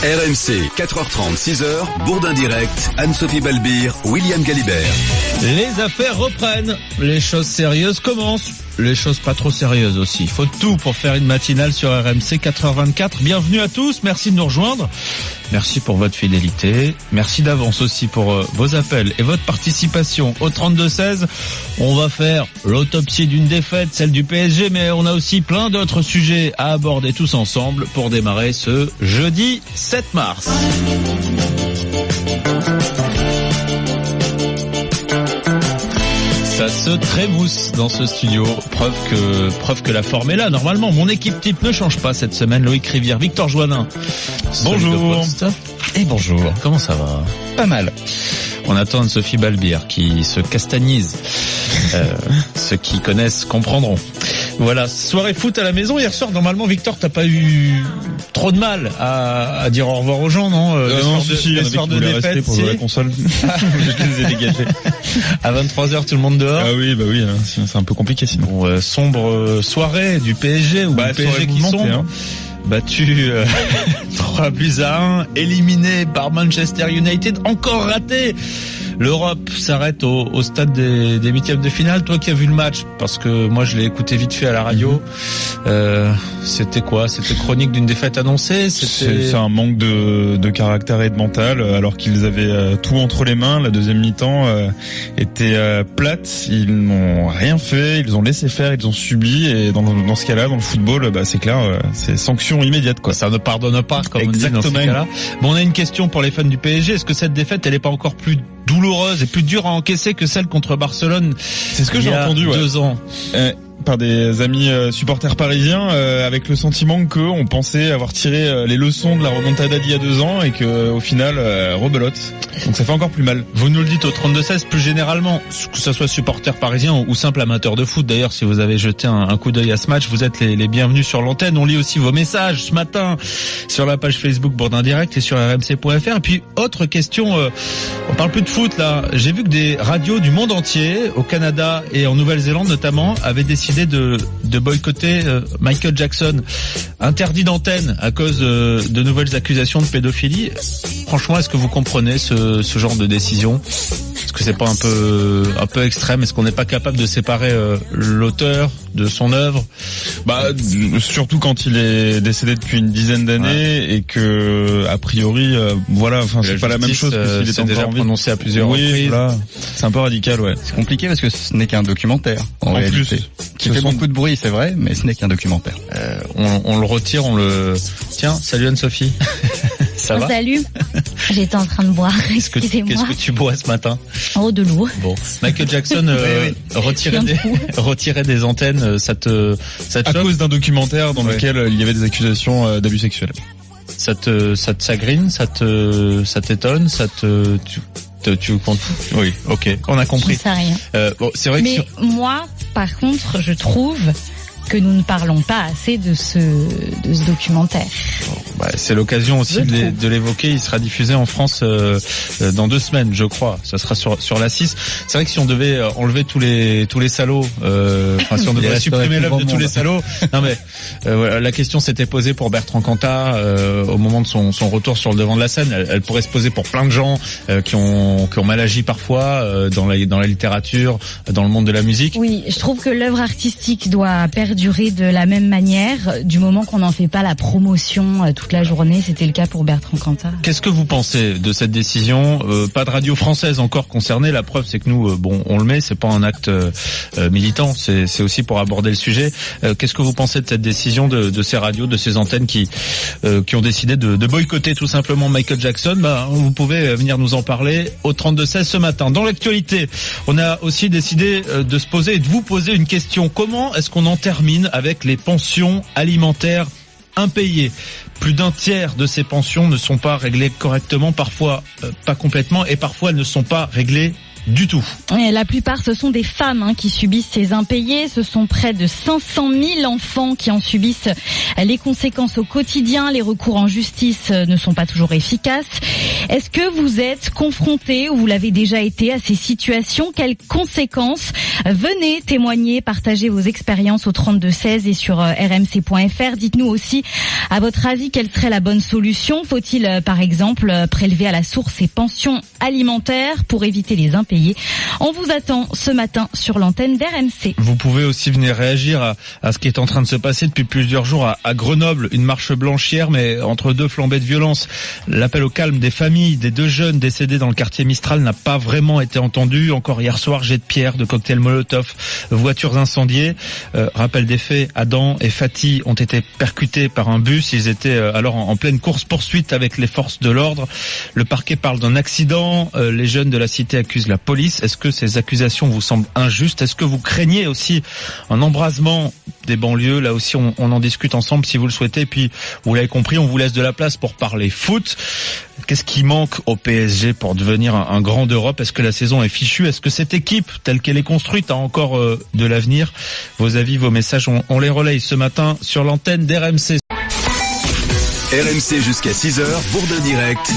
RMC, 4h30, 6h, Bourdin Direct, Anne-Sophie Balbir, William Galibert. Les affaires reprennent, les choses sérieuses commencent, les choses pas trop sérieuses aussi. Il faut tout pour faire une matinale sur RMC 4h24. Bienvenue à tous, merci de nous rejoindre. Merci pour votre fidélité. Merci d'avance aussi pour vos appels et votre participation au 32-16. On va faire l'autopsie d'une défaite, celle du PSG, mais on a aussi plein d'autres sujets à aborder tous ensemble pour démarrer ce jeudi 7 mars. Ça se trémousse dans ce studio, preuve que la forme est là. Normalement, mon équipe type ne change pas cette semaine. Loïc Rivière, Victor Joannin. Bonjour. Et bonjour. Comment ça va? Pas mal. On attend Anne-Sophie Balbir qui se castagnise. Ceux qui connaissent comprendront. Voilà, soirée foot à la maison hier soir. Normalement, Victor, t'as pas eu trop de mal à dire au revoir aux gens, non? Les soirs de défaite, pour jouer à la console. Je les ai dégagés. À 23h, tout le monde dehors. Ah oui, bah oui, hein, c'est un peu compliqué sinon. Bon, sombre soirée du PSG ou le PSG qui sombre. Battu 3-1, éliminé par Manchester United, encore raté. L'Europe s'arrête au stade des huitièmes de finale. Toi qui as vu le match, parce que moi je l'ai écouté vite fait à la radio, c'était quoi? C'était chronique d'une défaite annoncée? C'est un manque de caractère et de mental, alors qu'ils avaient tout entre les mains. La deuxième mi-temps était plate, ils n'ont rien fait, ils ont laissé faire, ils ont subi, et dans ce cas-là, dans le football, c'est clair, c'est sanction immédiate, quoi. Ça ne pardonne pas, comme on dit dans ces cas-là. Bon, on a une question pour les fans du PSG. Est-ce que cette défaite, elle est pas encore plus douloureuse et plus dure à encaisser que celle contre Barcelone? C'est ce que j'ai entendu, 2 ans. Par des amis supporters parisiens, avec le sentiment qu'on pensait avoir tiré les leçons de la remontada d'il y a 2 ans et que au final rebelote. Donc ça fait encore plus mal. Vous nous le dites au 32-16 plus généralement, que ce soit supporter parisien ou simple amateur de foot. D'ailleurs, si vous avez jeté un coup d'œil à ce match, vous êtes les bienvenus sur l'antenne. On lit aussi vos messages ce matin sur la page Facebook Bourdin Direct et sur rmc.fr. Et puis autre question, on parle plus de foot là. J'ai vu que des radios du monde entier, au Canada et en Nouvelle-Zélande notamment, avaient décidé de boycotter Michael Jackson, interdit d'antenne à cause de nouvelles accusations de pédophilie. Franchement, est-ce que vous comprenez ce genre de décision? Est-ce que c'est pas un peu extrême? Est-ce qu'on n'est pas capable de séparer l'auteur de son œuvre? Surtout quand il est décédé depuis une dizaine d'années, et que a priori c'est pas la même chose que s'il était déjà encore prononcé à plusieurs reprises. Voilà. C'est un peu radical, ouais. C'est compliqué parce que ce n'est qu'un documentaire en réalité. Plus, qui fait beaucoup de bruit, c'est vrai, mais ce n'est qu'un documentaire. On le retire, Tiens, salut Anne-Sophie. Ça va? Salut. J'étais en train de boire. Excusez-moi. Qu'est-ce que tu bois ce matin? Oh, de l'eau. Bon, Michael Jackson retirer des antennes, ça te à choque? Cause d'un documentaire dans lequel il y avait des accusations d'abus sexuels. Ça te chagrine, ça t'étonne, tu comptes? Oui, ok, on a compris. Je sais rien. C'est vrai mais moi, par contre, je trouve que nous ne parlons pas assez de ce documentaire. C'est l'occasion aussi de l'évoquer. Il sera diffusé en France dans 2 semaines, je crois. Ça sera sur la 6. C'est vrai que si on devait enlever tous les salauds, si on devait supprimer l'œuvre de tous les salauds, non mais la question s'était posée pour Bertrand Cantat au moment de son retour sur le devant de la scène. Elle pourrait se poser pour plein de gens qui ont mal agi parfois dans la littérature, dans le monde de la musique. Oui, je trouve que l'œuvre artistique doit perdurer de la même manière du moment qu'on n'en fait pas la promotion toute la journée. C'était le cas pour Bertrand Cantat. Qu'est-ce que vous pensez de cette décision? Pas de radio française encore concernée. La preuve, c'est que nous, on le met. C'est pas un acte militant. C'est aussi pour aborder le sujet. Qu'est-ce que vous pensez de cette décision de ces radios, de ces antennes qui ont décidé de boycotter tout simplement Michael Jackson? Vous pouvez venir nous en parler au 32-16 ce matin. Dans l'actualité, on a aussi décidé de se poser et de vous poser une question. Comment est-ce qu'on en termine avec les pensions alimentaires impayées? Plus d'un tiers de ces pensions ne sont pas réglées correctement, parfois pas complètement, et parfois elles ne sont pas réglées du tout. Et la plupart, ce sont des femmes qui subissent ces impayés. Ce sont près de 500 000 enfants qui en subissent les conséquences au quotidien. Les recours en justice ne sont pas toujours efficaces. Est-ce que vous êtes confronté ou vous l'avez déjà été à ces situations? Quelles conséquences? Venez témoigner, partagez vos expériences au 3216 et sur rmc.fr. Dites-nous aussi, à votre avis, quelle serait la bonne solution? Faut-il, par exemple, prélever à la source ces pensions alimentaires pour éviter les impayés? On vous attend ce matin sur l'antenne d'RMC. Vous pouvez aussi venir réagir à ce qui est en train de se passer depuis plusieurs jours à Grenoble. Une marche blanche hier, mais entre deux flambées de violence. L'appel au calme des familles des deux jeunes décédés dans le quartier Mistral n'a pas vraiment été entendu. Encore hier soir, jet de pierre, de cocktails Molotov, voitures incendiées. Rappel des faits, Adam et Fatih ont été percutés par un bus. Ils étaient alors en pleine course-poursuite avec les forces de l'ordre. Le parquet parle d'un accident. Les jeunes de la cité accusent la police. Est-ce que ces accusations vous semblent injustes? Est-ce que vous craignez aussi un embrasement des banlieues? Là aussi, on en discute ensemble si vous le souhaitez. Puis, vous l'avez compris, on vous laisse de la place pour parler foot. Qu'est-ce qui manque au PSG pour devenir un grand d'Europe? Est-ce que la saison est fichue? Est-ce que cette équipe, telle qu'elle est construite, a encore de l'avenir? Vos avis, vos messages, on les relaye ce matin sur l'antenne d'RMC. RMC jusqu'à 6h, Bourdin Direct.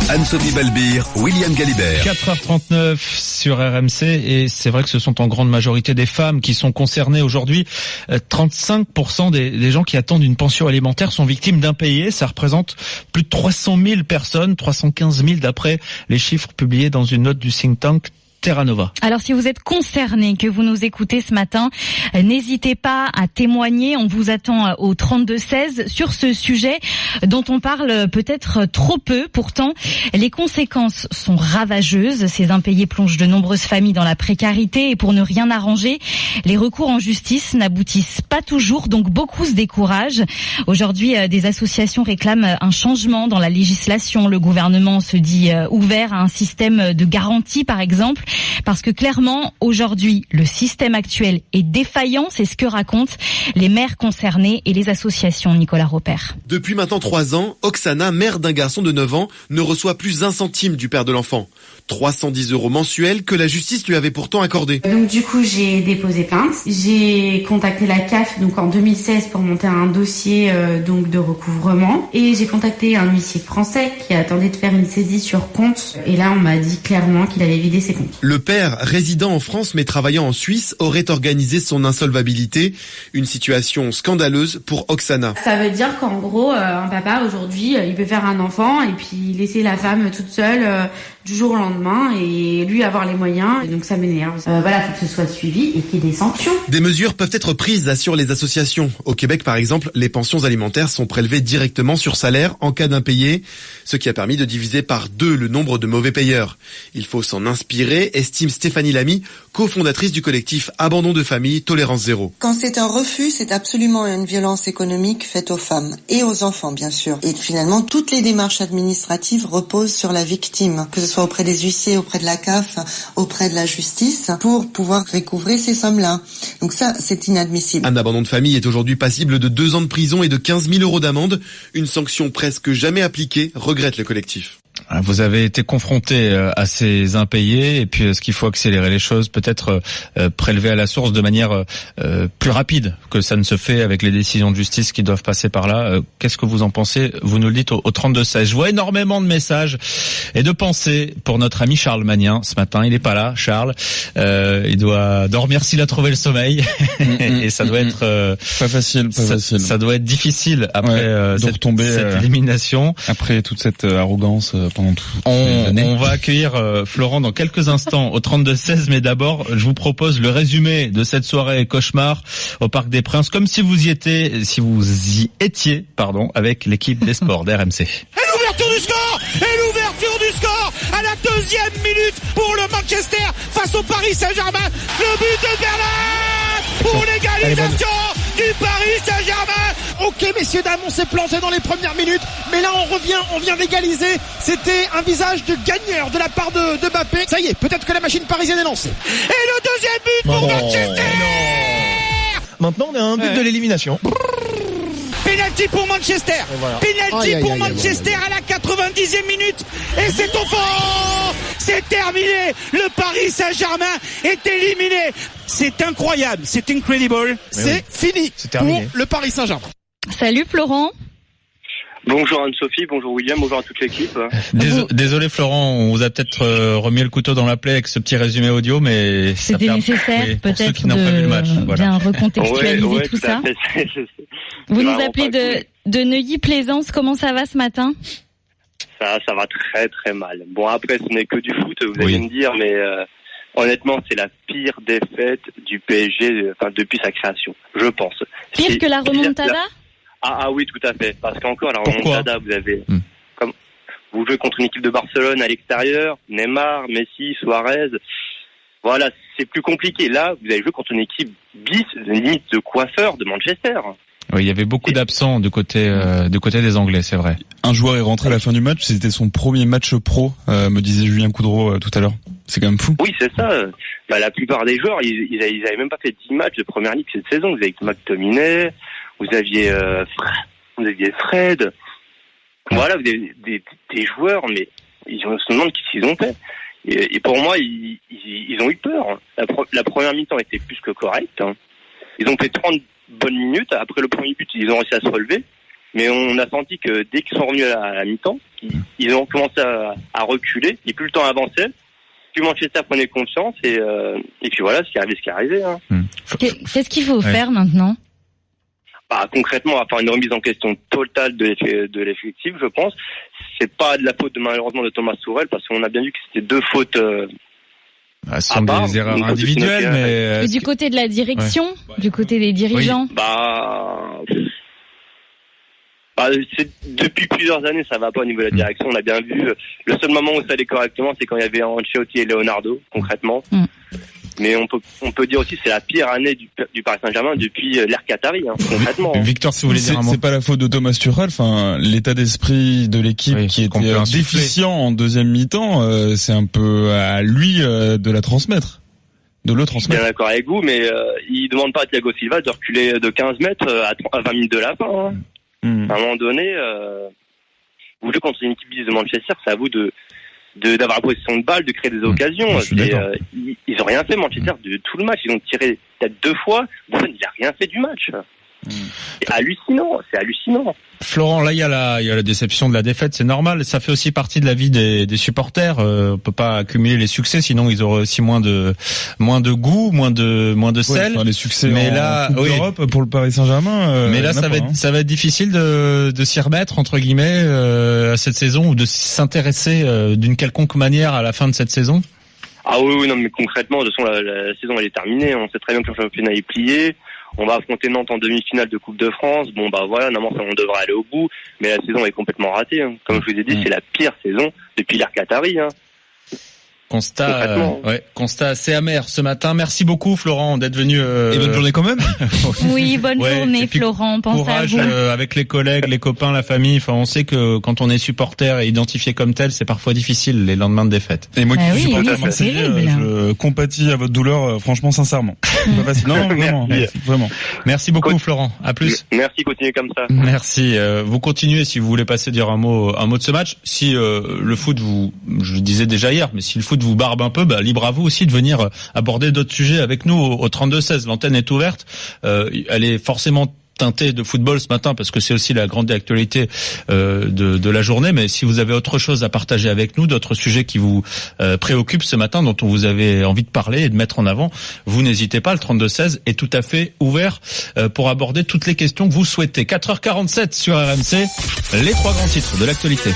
Anne-Sophie Balbir, William Galibert. 4h39 sur RMC, et c'est vrai que ce sont en grande majorité des femmes qui sont concernées aujourd'hui. 35% des gens qui attendent une pension alimentaire sont victimes d'impayés. Ça représente plus de 300 000 personnes, 315 000 d'après les chiffres publiés dans une note du think tank Terra Nova. Alors si vous êtes concerné, que vous nous écoutez ce matin, n'hésitez pas à témoigner. On vous attend au 3216 sur ce sujet dont on parle peut-être trop peu. Pourtant, les conséquences sont ravageuses. Ces impayés plongent de nombreuses familles dans la précarité et pour ne rien arranger, les recours en justice n'aboutissent pas toujours, donc beaucoup se découragent. Aujourd'hui, des associations réclament un changement dans la législation. Le gouvernement se dit ouvert à un système de garantie, par exemple. Parce que clairement, aujourd'hui, le système actuel est défaillant. C'est ce que racontent les mères concernées et les associations. Nicolas Robert. Depuis maintenant 3 ans, Oksana, mère d'un garçon de 9 ans, ne reçoit plus un centime du père de l'enfant. 310 € mensuels que la justice lui avait pourtant accordés. Donc du coup, j'ai déposé plainte. J'ai contacté la CAF donc en 2016 pour monter un dossier donc de recouvrement. Et j'ai contacté un huissier français qui attendait de faire une saisie sur compte. Et là, on m'a dit clairement qu'il avait vidé ses comptes. Le père, résidant en France mais travaillant en Suisse, aurait organisé son insolvabilité. Une situation scandaleuse pour Oksana. Ça veut dire qu'en gros, un papa aujourd'hui, il peut faire un enfant et puis laisser la femme toute seule du jour au lendemain et lui avoir les moyens. Et donc ça m'énerve. Voilà, faut que ce soit suivi et qu'il y ait des sanctions. Des mesures peuvent être prises, assurent les associations. Au Québec, par exemple, les pensions alimentaires sont prélevées directement sur salaire en cas d'impayé, ce qui a permis de diviser par 2 le nombre de mauvais payeurs. Il faut s'en inspirer, estime Stéphanie Lamy, cofondatrice du collectif Abandon de famille, Tolérance Zéro. Quand c'est un refus, c'est absolument une violence économique faite aux femmes et aux enfants, bien sûr. Et finalement, toutes les démarches administratives reposent sur la victime, que ce soit auprès des huissiers, auprès de la CAF, auprès de la justice, pour pouvoir recouvrer ces sommes-là. Donc ça, c'est inadmissible. Un abandon de famille est aujourd'hui passible de 2 ans de prison et de 15 000 € d'amende, une sanction presque jamais appliquée, regrette le collectif. Vous avez été confronté à ces impayés, et puis est-ce qu'il faut accélérer les choses, peut-être prélever à la source de manière plus rapide que ça ne se fait avec les décisions de justice qui doivent passer par là? Qu'est-ce que vous en pensez? Vous nous le dites au 32-16. Je vois énormément de messages et de pensées pour notre ami Charles Magnien ce matin. Il est pas là, Charles. Il doit dormir s'il a trouvé le sommeil. Et ça doit être pas facile. Ça doit être difficile après de retomber cette élimination, après toute cette arrogance. On va accueillir Florent dans quelques instants au 32-16, mais d'abord je vous propose le résumé de cette soirée cauchemar au Parc des Princes, comme si vous y étiez, avec l'équipe des sports d'RMC. Et l'ouverture du score à la 2e minute pour le Manchester face au Paris Saint-Germain. Le but de Verlaine pour l'égalisation du Paris Saint-Germain. Ok messieurs dames, on s'est planté dans les premières minutes, mais là on vient d'égaliser. C'était un visage de gagneur de la part de Mbappé. Ça y est, peut-être que la machine parisienne est lancée. Et le 2e but pour Manchester. Maintenant on a un but de l'élimination. Penalty pour Manchester. Voilà. Penalty pour Manchester à la 90e minute. Et c'est au fond. c'est terminé. Le Paris Saint-Germain est éliminé. C'est incroyable, c'est incredible. C'est fini pour le Paris Saint-Germain. Salut Florent. Bonjour Anne-Sophie, bonjour William, bonjour à toute l'équipe. Désolé Florent, on vous a peut-être remis le couteau dans la plaie avec ce petit résumé audio, mais c'était nécessaire peut-être de bien recontextualiser tout ça. Vous nous appelez de Neuilly-Plaisance, comment ça va ce matin ? Ça va très très mal. Bon, après ce n'est que du foot, vous allez me dire, mais honnêtement c'est la pire défaite du PSG depuis sa création, je pense. Pire que la remontada ? Ah oui, tout à fait. Parce qu'encore, la remontada, vous avez, comme, vous jouez contre une équipe de Barcelone à l'extérieur, Neymar, Messi, Suarez. Voilà, c'est plus compliqué. Là, vous avez joué contre une équipe bis, limite de coiffeur de Manchester. Oui, il y avait beaucoup d'absents du côté des Anglais, c'est vrai. Un joueur est rentré à la fin du match, c'était son premier match pro, me disait Julien Coudreau tout à l'heure. C'est quand même fou. Oui, c'est ça. La plupart des joueurs, ils avaient même pas fait 10 matchs de première ligue cette saison. Vous avez McTominay, vous aviez Fred. Voilà, vous avez des joueurs, mais on se demande qu'est-ce qu'ils ont fait. Et pour moi, ils ont eu peur. La première mi-temps était plus que correcte. Ils ont fait 30 bonnes minutes. Après le premier but, ils ont réussi à se relever. Mais on a senti que dès qu'ils sont revenus à la mi-temps, ils ont commencé à reculer. Et plus le temps avançait, plus Manchester prenait confiance. Et puis voilà, ce qui est arrivé. Qu'est-ce qu'il faut faire maintenant ? Concrètement, on va faire une remise en question totale de l'effectif, je pense. C'est pas de la faute malheureusement de Thomas Tuchel, parce qu'on a bien vu que c'était deux fautes. Ce sont des erreurs individuelles, mais et du côté de la direction, du côté des dirigeants. Depuis plusieurs années, ça va pas au niveau de la direction. On a bien vu. Le seul moment où ça allait correctement, c'est quand il y avait Ancelotti et Leonardo, concrètement. Mais on peut dire aussi que c'est la pire année du Paris Saint-Germain depuis l'ère Qatari, concrètement. Victor, si vous voulez dire un mot. C'est pas la faute de Thomas Tuchel, l'état d'esprit de l'équipe qui était déficient en deuxième mi-temps, c'est un peu à lui de le transmettre. Bien d'accord avec vous, mais il demande pas à Thiago Silva de reculer de 15 mètres à 20 minutes de la fin. À un moment donné, vous jouez contre une équipe de Manchester, c'est à vous d'avoir la possession de balle, de créer des occasions. Ils ont rien fait, Manchester, de tout le match. Ils ont tiré peut-être 2 fois. Bon, il a rien fait du match. C'est hallucinant. Florent, là il y a la déception de la défaite, c'est normal. Ça fait aussi partie de la vie des supporters. On peut pas accumuler les succès, sinon ils auraient aussi moins de goût, moins de sel. Les succès mais en Coupe d'Europe pour le Paris Saint-Germain. Mais là ça va être difficile de s'y remettre entre guillemets à cette saison, ou de s'intéresser d'une quelconque manière à la fin de cette saison. Ah oui, non, mais concrètement, de toute façon la saison elle est terminée. On sait très bien que le championnat est plié. On va affronter Nantes en demi-finale de Coupe de France. Bon, voilà, normalement, on devrait aller au bout. Mais la saison est complètement ratée. Comme je vous ai dit, c'est la pire saison depuis l'ère Qatari. Constat assez amer ce matin. Merci beaucoup, Florent, d'être venu. Et bonne journée quand même. Oui, bonne journée, Florent. Pensez à vous. Avec les collègues, les copains, la famille. Enfin, on sait que quand on est supporter et identifié comme tel, c'est parfois difficile les lendemains de défaite. Et moi qui suis supporter marseillais, je compatis à votre douleur, franchement, sincèrement. Pas facile. Non, vraiment. Merci beaucoup, Florent. À plus. Merci, continuez comme ça. Merci. Vous continuez si vous voulez passer dire un mot de ce match. Si le foot je le disais déjà hier, mais si le foot vous barbe un peu, libre à vous aussi de venir aborder d'autres sujets avec nous au 32-16. L'antenne est ouverte. Elle est forcément teintée de football ce matin parce que c'est aussi la grande actualité de la journée. Mais si vous avez autre chose à partager avec nous, d'autres sujets qui vous préoccupent ce matin, dont vous avez envie de parler et de mettre en avant, vous n'hésitez pas. Le 32-16 est tout à fait ouvert pour aborder toutes les questions que vous souhaitez. 4h47 sur RMC, les 3 grands titres de l'actualité.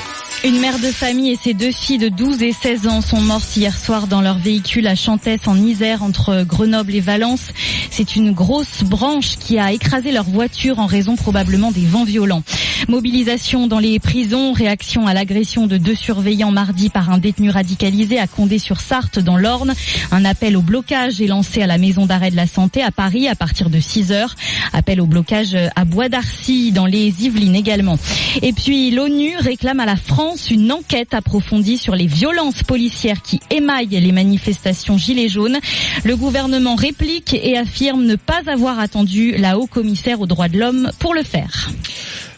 Une mère de famille et ses 2 filles de 12 et 16 ans sont mortes hier soir dans leur véhicule à Chantès en Isère entre Grenoble et Valence. C'est une grosse branche qui a écrasé leur voiture en raison probablement des vents violents. Mobilisation dans les prisons, réaction à l'agression de 2 surveillants mardi par un détenu radicalisé à Condé-sur-Sarthe dans l'Orne. Un appel au blocage est lancé à la maison d'arrêt de la santé à Paris à partir de 6h. Appel au blocage à Bois d'Arcy dans les Yvelines également. Et puis l'ONU réclame à la France une enquête approfondie sur les violences policières qui émaillent les manifestations gilets jaunes. Le gouvernement réplique et affirme ne pas avoir attendu la haut-commissaire aux droits de l'homme pour le faire.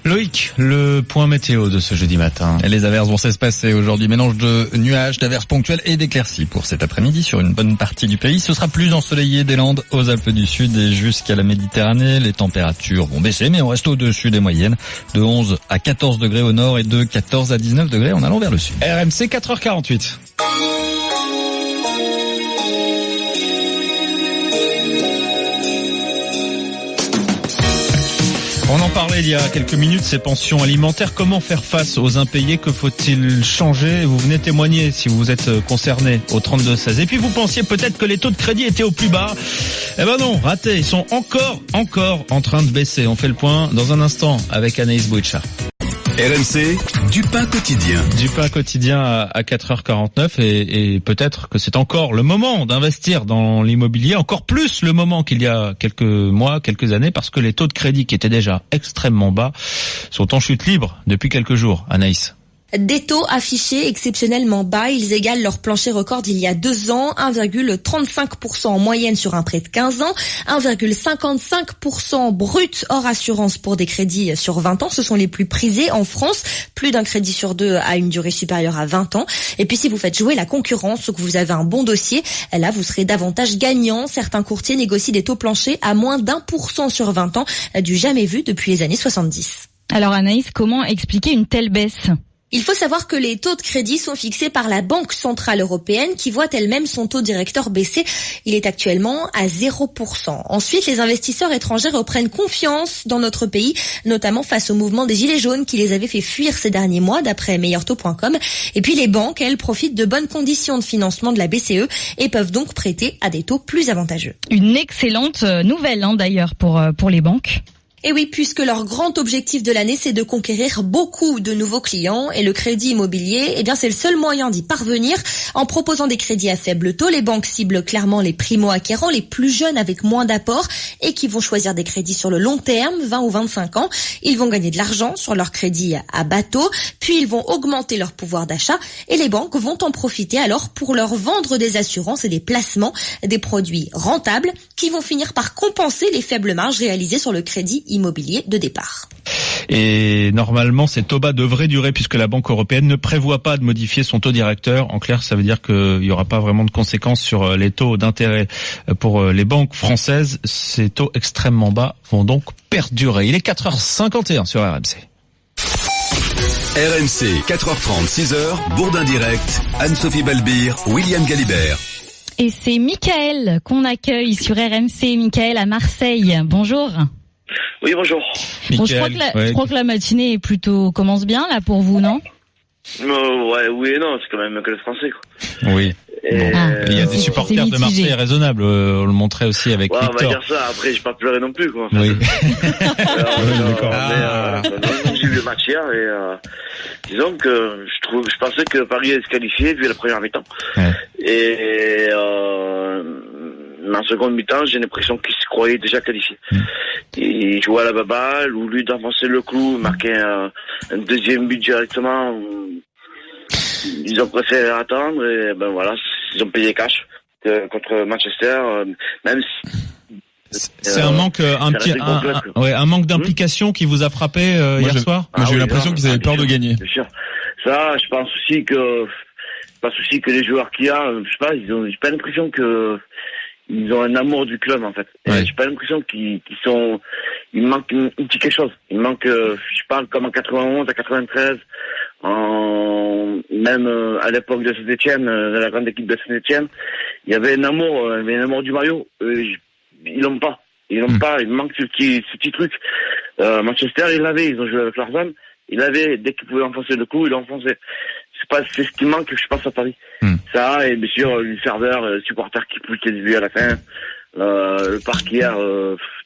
Loïc, le point météo de ce jeudi matin. Et les averses vont s'espacer aujourd'hui. Mélange de nuages, d'averses ponctuelles et d'éclaircies pour cet après-midi sur une bonne partie du pays. Ce sera plus ensoleillé des Landes aux Alpes du Sud et jusqu'à la Méditerranée. Les températures vont baisser, mais on reste au-dessus des moyennes. De 11 à 14 degrés au nord et de 14 à 19 degrés en allant vers le sud. RMC 4h48. On en parlait il y a quelques minutes, ces pensions alimentaires. Comment faire face aux impayés? Que faut-il changer? Vous venez témoigner si vous êtes concerné au 32-16. Et puis vous pensiez peut-être que les taux de crédit étaient au plus bas. Eh ben non, raté. Ils sont encore en train de baisser. On fait le point dans un instant avec Anaïs Bouicha. RMC, du pain quotidien. Du pain quotidien à 4h49 et peut-être que c'est encore le moment d'investir dans l'immobilier, encore plus le moment qu'il y a quelques mois, quelques années, parce que les taux de crédit qui étaient déjà extrêmement bas sont en chute libre depuis quelques jours. Anaïs. Des taux affichés exceptionnellement bas, ils égalent leur plancher record d'il y a 2 ans, 1,35% en moyenne sur un prêt de 15 ans, 1,55% brut hors assurance pour des crédits sur 20 ans. Ce sont les plus prisés en France. Plus d'un crédit sur 2 a une durée supérieure à 20 ans. Et puis si vous faites jouer la concurrence ou que vous avez un bon dossier, là vous serez davantage gagnant. Certains courtiers négocient des taux planchers à moins d'1% sur 20 ans, du jamais vu depuis les années 70. Alors Anaïs, comment expliquer une telle baisse ? Il faut savoir que les taux de crédit sont fixés par la Banque Centrale Européenne qui voit elle-même son taux directeur baisser. Il est actuellement à 0%. Ensuite, les investisseurs étrangers reprennent confiance dans notre pays, notamment face au mouvement des Gilets jaunes qui les avait fait fuir ces derniers mois, d'après meilleurtaux.com. Et puis les banques, elles, profitent de bonnes conditions de financement de la BCE et peuvent donc prêter à des taux plus avantageux. Une excellente nouvelle d'ailleurs pour les banques. Et oui, puisque leur grand objectif de l'année, c'est de conquérir beaucoup de nouveaux clients. Et le crédit immobilier, c'est le seul moyen d'y parvenir. En proposant des crédits à faible taux, les banques ciblent clairement les primo-acquérants, les plus jeunes avec moins d'apport et qui vont choisir des crédits sur le long terme, 20 ou 25 ans. Ils vont gagner de l'argent sur leurs crédits à bateau, puis ils vont augmenter leur pouvoir d'achat et les banques vont en profiter alors pour leur vendre des assurances et des placements, des produits rentables qui vont finir par compenser les faibles marges réalisées sur le crédit immobilier de départ. Et normalement, ces taux bas devraient durer puisque la Banque européenne ne prévoit pas de modifier son taux directeur. En clair, ça veut dire qu'il n'y aura pas vraiment de conséquences sur les taux d'intérêt pour les banques françaises. Ces taux extrêmement bas vont donc perdurer. Il est 4h51 sur RMC. RMC, 4h30, 6h, Bourdin Direct, Anne-Sophie Balbir, William Galibert. Et c'est Michael qu'on accueille sur RMC. Michael à Marseille. Bonjour. Oui, bonjour. Bon, je crois que la matinée commence bien là pour vous, non? Ouais, oui et non, c'est quand même que le français, quoi. Oui. Il y a des supporters de Marseille raisonnables, on le montrait aussi avec Victor. On va dire ça, après j'ai pas pleuré non plus, quoi. Oui. J'ai vu le match hier et disons que je pensais que Paris allait se qualifier vu la première mi-temps. Ouais. Et en seconde mi-temps, j'ai l'impression qu'ils se croyaient déjà qualifiés. Ils jouaient à la baballe, ou lui d'avancer le clou, marquer un deuxième but directement. Ils ont préféré attendre et voilà, ils ont payé cash contre Manchester, même si c'est un manque, un manque d'implication qui vous a frappé hier soir. Moi, j'ai eu l'impression qu'ils avaient peur de gagner. Bien sûr. Ça, je pense aussi que les joueurs qu'il y a, j'ai pas l'impression que ils ont un amour du club en fait. Ouais. J'ai pas l'impression il manque un petit quelque chose. Il manque, je parle comme en 91, à 93, même à l'époque de Saint-Etienne, de la grande équipe de Saint-Etienne, il y avait un amour du maillot. Ils l'ont pas. Il manque ce petit truc. Manchester, ils ont joué avec leurs hommes. Dès qu'ils pouvaient enfoncer le coup, ils l'enfonçaient. C'est ce qui manque, je pense, à Paris. Ça, et bien sûr, une ferveur, supporters qui poussent les début à la fin. Le parc hier,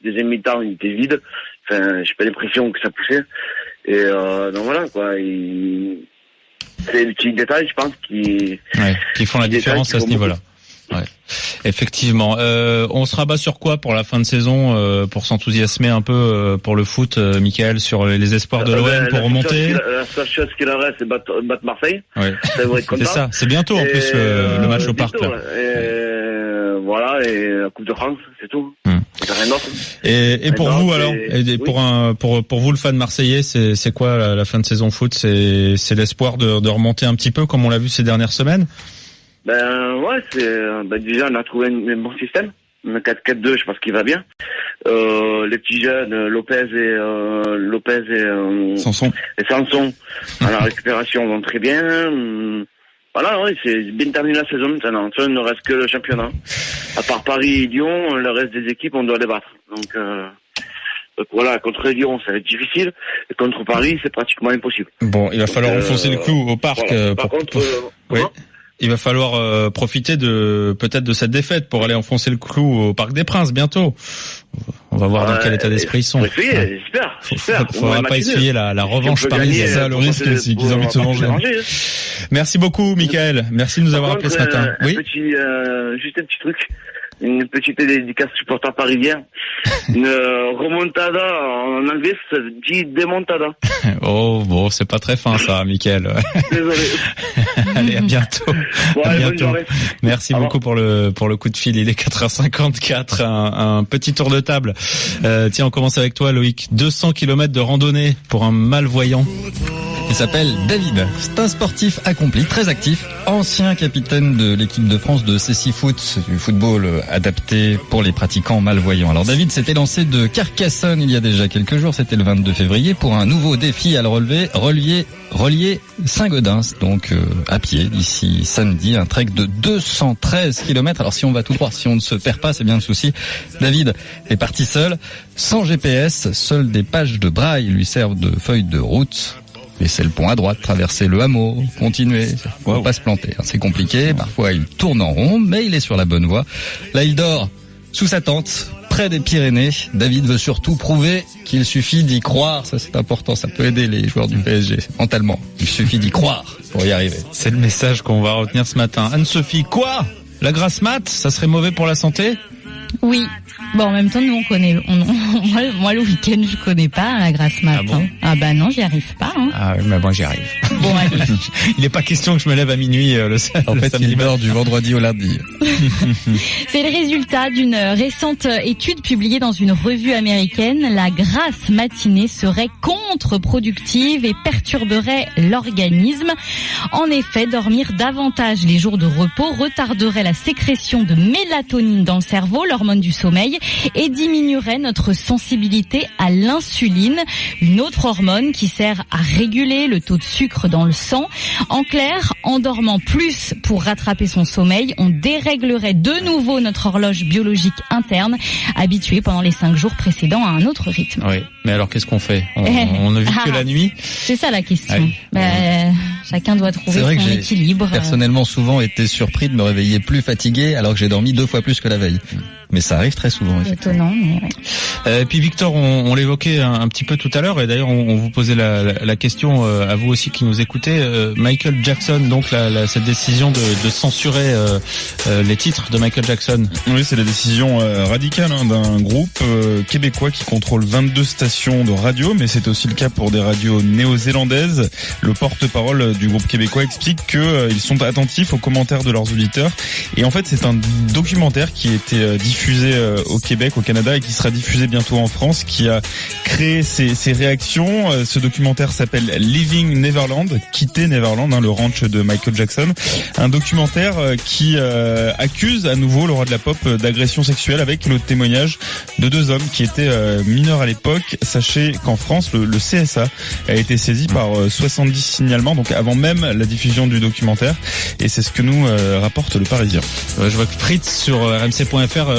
deuxième mi-temps, il était vide. Enfin, j'ai pas l'impression que ça poussait. Et donc voilà, quoi. C'est des petits détails, je pense, qui font la différence à ce niveau-là. Ouais. Effectivement. On se rabat sur quoi pour la fin de saison, pour s'enthousiasmer un peu pour le foot, Michael, sur les espoirs de l'OM pour remonter? La seule chose qu'il en reste, c'est battre Marseille. Ouais. C'est ça. C'est bientôt en plus le match au parc. voilà, et la Coupe de France, c'est tout. C'est rien d'autre. Et pour vous alors, et pour vous le fan marseillais, c'est quoi la fin de saison foot? C'est l'espoir de remonter un petit peu comme on l'a vu ces dernières semaines? Déjà on a trouvé un bon système. Un 4-4-2, je pense qu'il va bien. Les petits jeunes, Lopez et Sanson à la récupération vont très bien. Voilà, oui, c'est bien terminé la saison maintenant. Il ne reste que le championnat. À part Paris et Lyon, le reste des équipes, on doit les battre. Donc voilà, contre Lyon, ça va être difficile. Et contre Paris, c'est pratiquement impossible. Bon, il va falloir enfoncer le clou au parc. Voilà. Par contre, oui. Il va falloir profiter peut-être de cette défaite pour aller enfoncer le clou au Parc des Princes bientôt. On va voir dans quel état d'esprit ils sont. J'espère. Faudra pas essuyer la revanche parisienne. C'est ça le risque, c'est qu'ils ont envie de se venger. Merci beaucoup, Michael. Merci de nous avoir appelé ce matin. Juste un petit truc. Une petite dédicace supporter parisien. Une remontada en anglais, ça dit démontada. Oh, bon, c'est pas très fin, ça, Michael. Désolé. Allez, à bientôt. À bientôt. Merci beaucoup pour le coup de fil. Il est 4h54. Un petit tour de table. Tiens, on commence avec toi, Loïc. 200 km de randonnée pour un malvoyant. Il s'appelle David. C'est un sportif accompli, très actif, ancien capitaine de l'équipe de France de CC Foot, du football adapté pour les pratiquants malvoyants. Alors David s'était lancé de Carcassonne il y a déjà quelques jours, c'était le 22 février, pour un nouveau défi à le relier Saint-Gaudens, donc à pied d'ici samedi, un trek de 213 km. Alors si on va tout droit, si on ne se perd pas, c'est bien le souci. David est parti seul, sans GPS, seules des pages de braille lui servent de feuille de route. Laisser le pont à droite, traverser le hameau, continuer, faut pas se planter. C'est compliqué, parfois il tourne en rond, mais il est sur la bonne voie. Là, il dort sous sa tente, près des Pyrénées. David veut surtout prouver qu'il suffit d'y croire. Ça, c'est important, ça peut aider les joueurs du PSG, mentalement. Il suffit d'y croire pour y arriver. C'est le message qu'on va retenir ce matin. Anne-Sophie, quoi? La grasse mat, ça serait mauvais pour la santé? Oui. Bon, en même temps, nous, on connaît, moi, le week-end, je connais pas la grasse mat. Ah bon? Ah bah non, j'y arrive pas, hein. Ah oui, mais bon, j'y arrive. Bon, allez. Il n'est pas question que je me lève à minuit le samedi. En fait, il dort du vendredi au lundi. C'est le résultat d'une récente étude publiée dans une revue américaine. La grasse matinée serait contre-productive et perturberait l'organisme. En effet, dormir davantage les jours de repos retarderait la sécrétion de mélatonine dans le cerveau, l'hormone du sommeil, et diminuerait notre sensibilité à l'insuline, une autre hormone qui sert à réguler le taux de sucre dans le sang. En clair, en dormant plus pour rattraper son sommeil, on déréglerait de nouveau notre horloge biologique interne, habituée pendant les 5 jours précédents à un autre rythme. Oui, mais alors qu'est-ce qu'on fait? On ne vit que la nuit? C'est ça la question. Chacun doit trouver son équilibre. Personnellement, souvent été surpris de me réveiller plus fatigué alors que j'ai dormi 2 fois plus que la veille. Mais ça arrive très souvent. Étonnant, mais ouais. Et puis Victor, on l'évoquait un petit peu tout à l'heure, et d'ailleurs on vous posait la question à vous aussi qui nous écoutez. Michael Jackson, donc cette décision de censurer les titres de Michael Jackson. Oui, c'est la décision radicale d'un groupe québécois qui contrôle 22 stations de radio, mais c'est aussi le cas pour des radios néo-zélandaises. Le porte-parole du groupe québécois explique que ils sont attentifs aux commentaires de leurs auditeurs. Et en fait, c'est un documentaire qui était diffusé au Québec, au Canada, et qui sera diffusé bientôt en France, qui a créé ces réactions. Ce documentaire s'appelle Living Neverland, Quitter Neverland, le ranch de Michael Jackson. Un documentaire qui accuse à nouveau le roi de la pop d'agression sexuelle, avec le témoignage de 2 hommes qui étaient mineurs à l'époque. Sachez qu'en France, le CSA a été saisi par 70 signalements, donc avant même la diffusion du documentaire, et c'est ce que nous rapporte le Parisien. Je vois que Fritz sur rmc.fr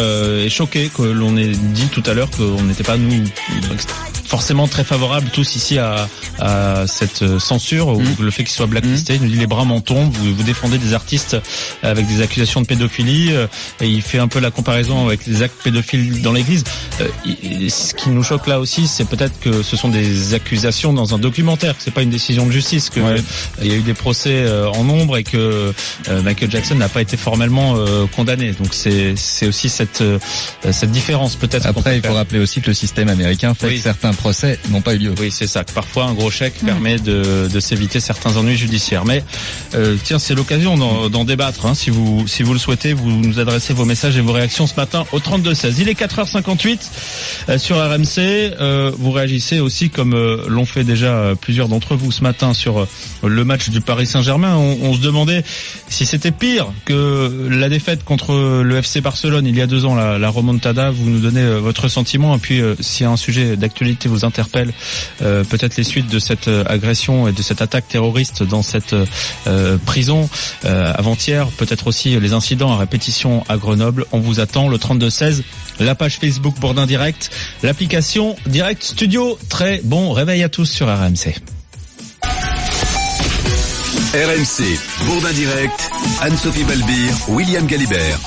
est choqué que l'on ait dit tout à l'heure qu'on n'était pas nous forcément très favorables tous ici à cette censure ou le fait qu'il soit blacklisté. Il nous dit les bras m'en tombent, vous défendez des artistes avec des accusations de pédophilie, et il fait un peu la comparaison avec les actes pédophiles dans l'église. Ce qui nous choque là aussi, c'est peut-être que ce sont des accusations dans un documentaire, que c'est pas une décision de justice, que il y a eu des procès en nombre et que Michael Jackson n'a pas été formellement condamné. Donc c'est aussi cette différence peut-être. Après, il faut rappeler aussi que le système américain fait que certains procès n'ont pas eu lieu. Oui, c'est ça. Parfois, un gros chèque permet de s'éviter certains ennuis judiciaires. Mais tiens, c'est l'occasion d'en débattre. Hein. Si vous le souhaitez, vous nous adressez vos messages et vos réactions ce matin au 32-16. Il est 4h58 sur RMC. Vous réagissez aussi comme l'ont fait déjà plusieurs d'entre vous ce matin sur le match du Paris Saint-Germain. On se demandait si c'était pire que la défaite contre le FC Barcelone il y a 2 ans, la remontada. Vous nous donnez votre sentiment, et puis si un sujet d'actualité vous interpelle, peut-être les suites de cette agression et de cette attaque terroriste dans cette prison avant-hier, peut-être aussi les incidents à répétition à Grenoble. On vous attend, le 32-16, la page Facebook Bourdin Direct, l'application Direct Studio. Très bon réveil à tous sur RMC. RMC, Bourdin Direct, Anne-Sophie Balbir, William Galibert.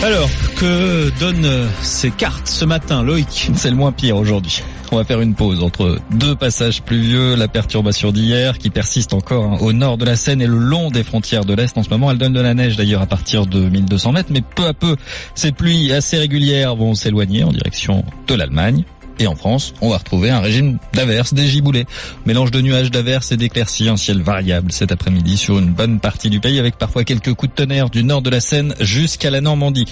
Alors, que donnent ces cartes ce matin, Loïc? C'est le moins pire aujourd'hui. On va faire une pause entre 2 passages pluvieux, la perturbation d'hier qui persiste encore au nord de la Seine et le long des frontières de l'Est. En ce moment, elle donne de la neige d'ailleurs à partir de 1200 mètres, mais peu à peu, ces pluies assez régulières vont s'éloigner en direction de l'Allemagne. Et en France, on va retrouver un régime d'averses, des giboulées. Mélange de nuages, d'averses et d'éclaircies, un ciel variable cet après-midi sur une bonne partie du pays, avec parfois quelques coups de tonnerre du nord de la Seine jusqu'à la Normandie.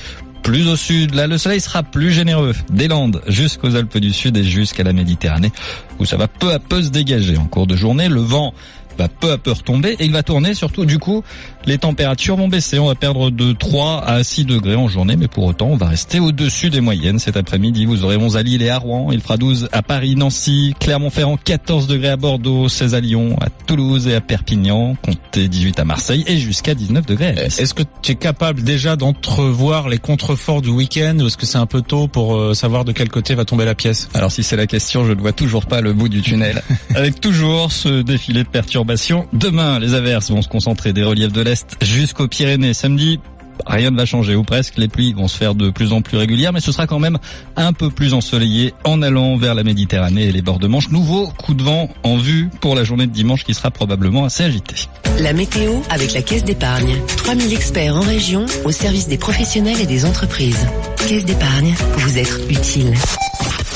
Plus au sud, là, le soleil sera plus généreux. Des Landes jusqu'aux Alpes du Sud et jusqu'à la Méditerranée, où ça va peu à peu se dégager. En cours de journée, le vent va peu à peu retomber et il va tourner. Surtout, du coup, les températures vont baisser. On va perdre de 3 à 6 degrés en journée, mais pour autant, on va rester au-dessus des moyennes. Cet après-midi, vous aurez 11 à Lille et à Rouen. Il fera 12 à Paris, Nancy, Clermont-Ferrand, 14 degrés à Bordeaux, 16 à Lyon, à Toulouse et à Perpignan, comptez 18 à Marseille et jusqu'à 19 degrés. Est-ce que tu es capable déjà d'entrevoir les contreforts du week-end, ou est-ce que c'est un peu tôt pour savoir de quel côté va tomber la pièce? Alors si c'est la question, je ne vois toujours pas le bout du tunnel. Avec toujours ce défilé de perturbations. Demain, les averses vont se concentrer des reliefs de l'Est jusqu'aux Pyrénées. Samedi, rien ne va changer, ou presque. Les pluies vont se faire de plus en plus régulières, mais ce sera quand même un peu plus ensoleillé en allant vers la Méditerranée et les bords de Manche. Nouveau coup de vent en vue pour la journée de dimanche qui sera probablement assez agitée. La météo avec la Caisse d'épargne. 3000 experts en région au service des professionnels et des entreprises. Caisse d'épargne, vous êtes utile.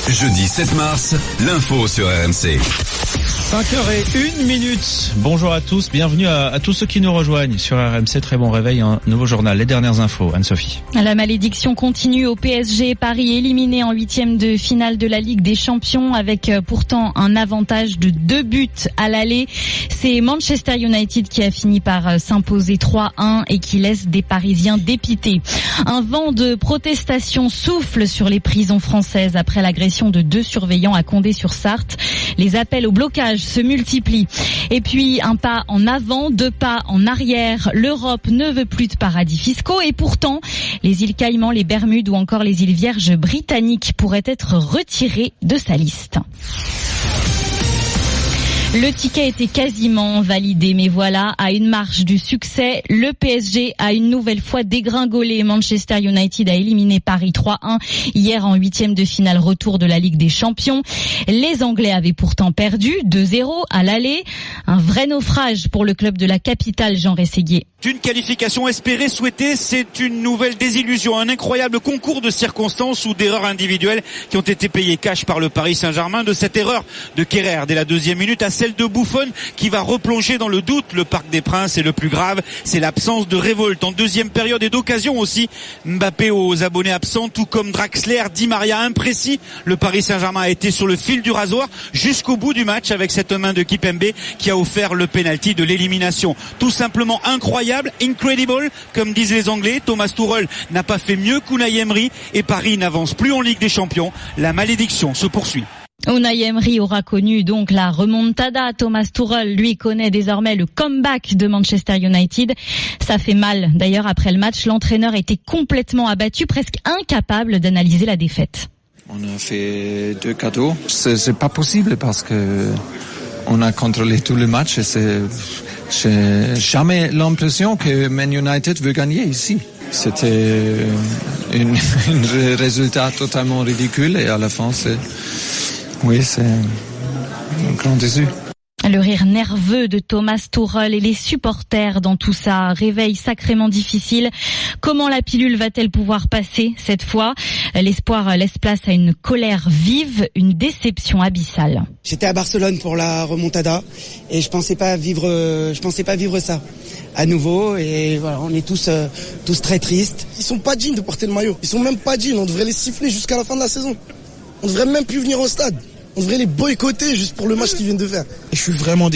Jeudi 7 mars, l'info sur RMC. 5h01. Bonjour à tous, bienvenue à tous ceux qui nous rejoignent sur RMC. Très bon réveil, un nouveau journal, les dernières infos. Anne-Sophie. La malédiction continue au PSG. Paris éliminé en 8e de finale de la Ligue des Champions avec pourtant un avantage de 2 buts à l'aller. C'est Manchester United qui a fini par s'imposer 3-1 et qui laisse des Parisiens dépités. Un vent de protestation souffle sur les prisons françaises après l'agression de 2 surveillants à Condé-sur-Sarthe. Les appels au blocage se multiplient. Et puis un pas en avant, 2 pas en arrière. L'Europe ne veut plus de paradis fiscaux et pourtant les îles Caïmans, les Bermudes ou encore les îles Vierges britanniques pourraient être retirées de sa liste. Le ticket était quasiment validé, mais voilà, à une marche du succès, le PSG a une nouvelle fois dégringolé. Manchester United a éliminé Paris 3-1 hier en 8e de finale retour de la Ligue des Champions. Les Anglais avaient pourtant perdu 2-0 à l'aller. Un vrai naufrage pour le club de la capitale, Jean Rességuier. Une qualification espérée, souhaitée, c'est une nouvelle désillusion, un incroyable concours de circonstances ou d'erreurs individuelles qui ont été payées cash par le Paris Saint-Germain. De cette erreur de Kerrer dès la 2e minute à celle de Buffon qui va replonger dans le doute le Parc des Princes, et le plus grave, c'est l'absence de révolte en 2e période et d'occasion aussi. Mbappé aux abonnés absents, tout comme Draxler, Di Maria imprécis. Le Paris Saint-Germain a été sur le fil du rasoir jusqu'au bout du match avec cette main de Kipembe qui a offert le penalty de l'élimination. Tout simplement incroyable. Incredible, comme disent les Anglais. Thomas Tuchel n'a pas fait mieux qu'Unai Emery et Paris n'avance plus en Ligue des Champions. La malédiction se poursuit. Unai Emery aura connu donc la remontada. Thomas Tuchel, lui, connaît désormais le comeback de Manchester United. Ça fait mal. D'ailleurs, après le match, l'entraîneur était complètement abattu, presque incapable d'analyser la défaite. On a fait 2 cadeaux. C'est pas possible parce que on a contrôlé tout le match et j'ai jamais l'impression que Man United veut gagner ici. C'était un résultat totalement ridicule et à la fin, c'est un grand déçu. Le rire nerveux de Thomas Tuchel et les supporters dans tout ça, réveil sacrément difficile. Comment la pilule va-t-elle pouvoir passer cette fois? L'espoir laisse place à une colère vive, une déception abyssale. J'étais à Barcelone pour la remontada et je pensais pas vivre ça à nouveau, et voilà, on est tous très tristes. Ils sont pas dignes de porter le maillot. Ils sont même pas dignes, on devrait les siffler jusqu'à la fin de la saison. On devrait même plus venir au stade. On devrait les boycotter juste pour le match qu'ils viennent de faire. Et je suis vraiment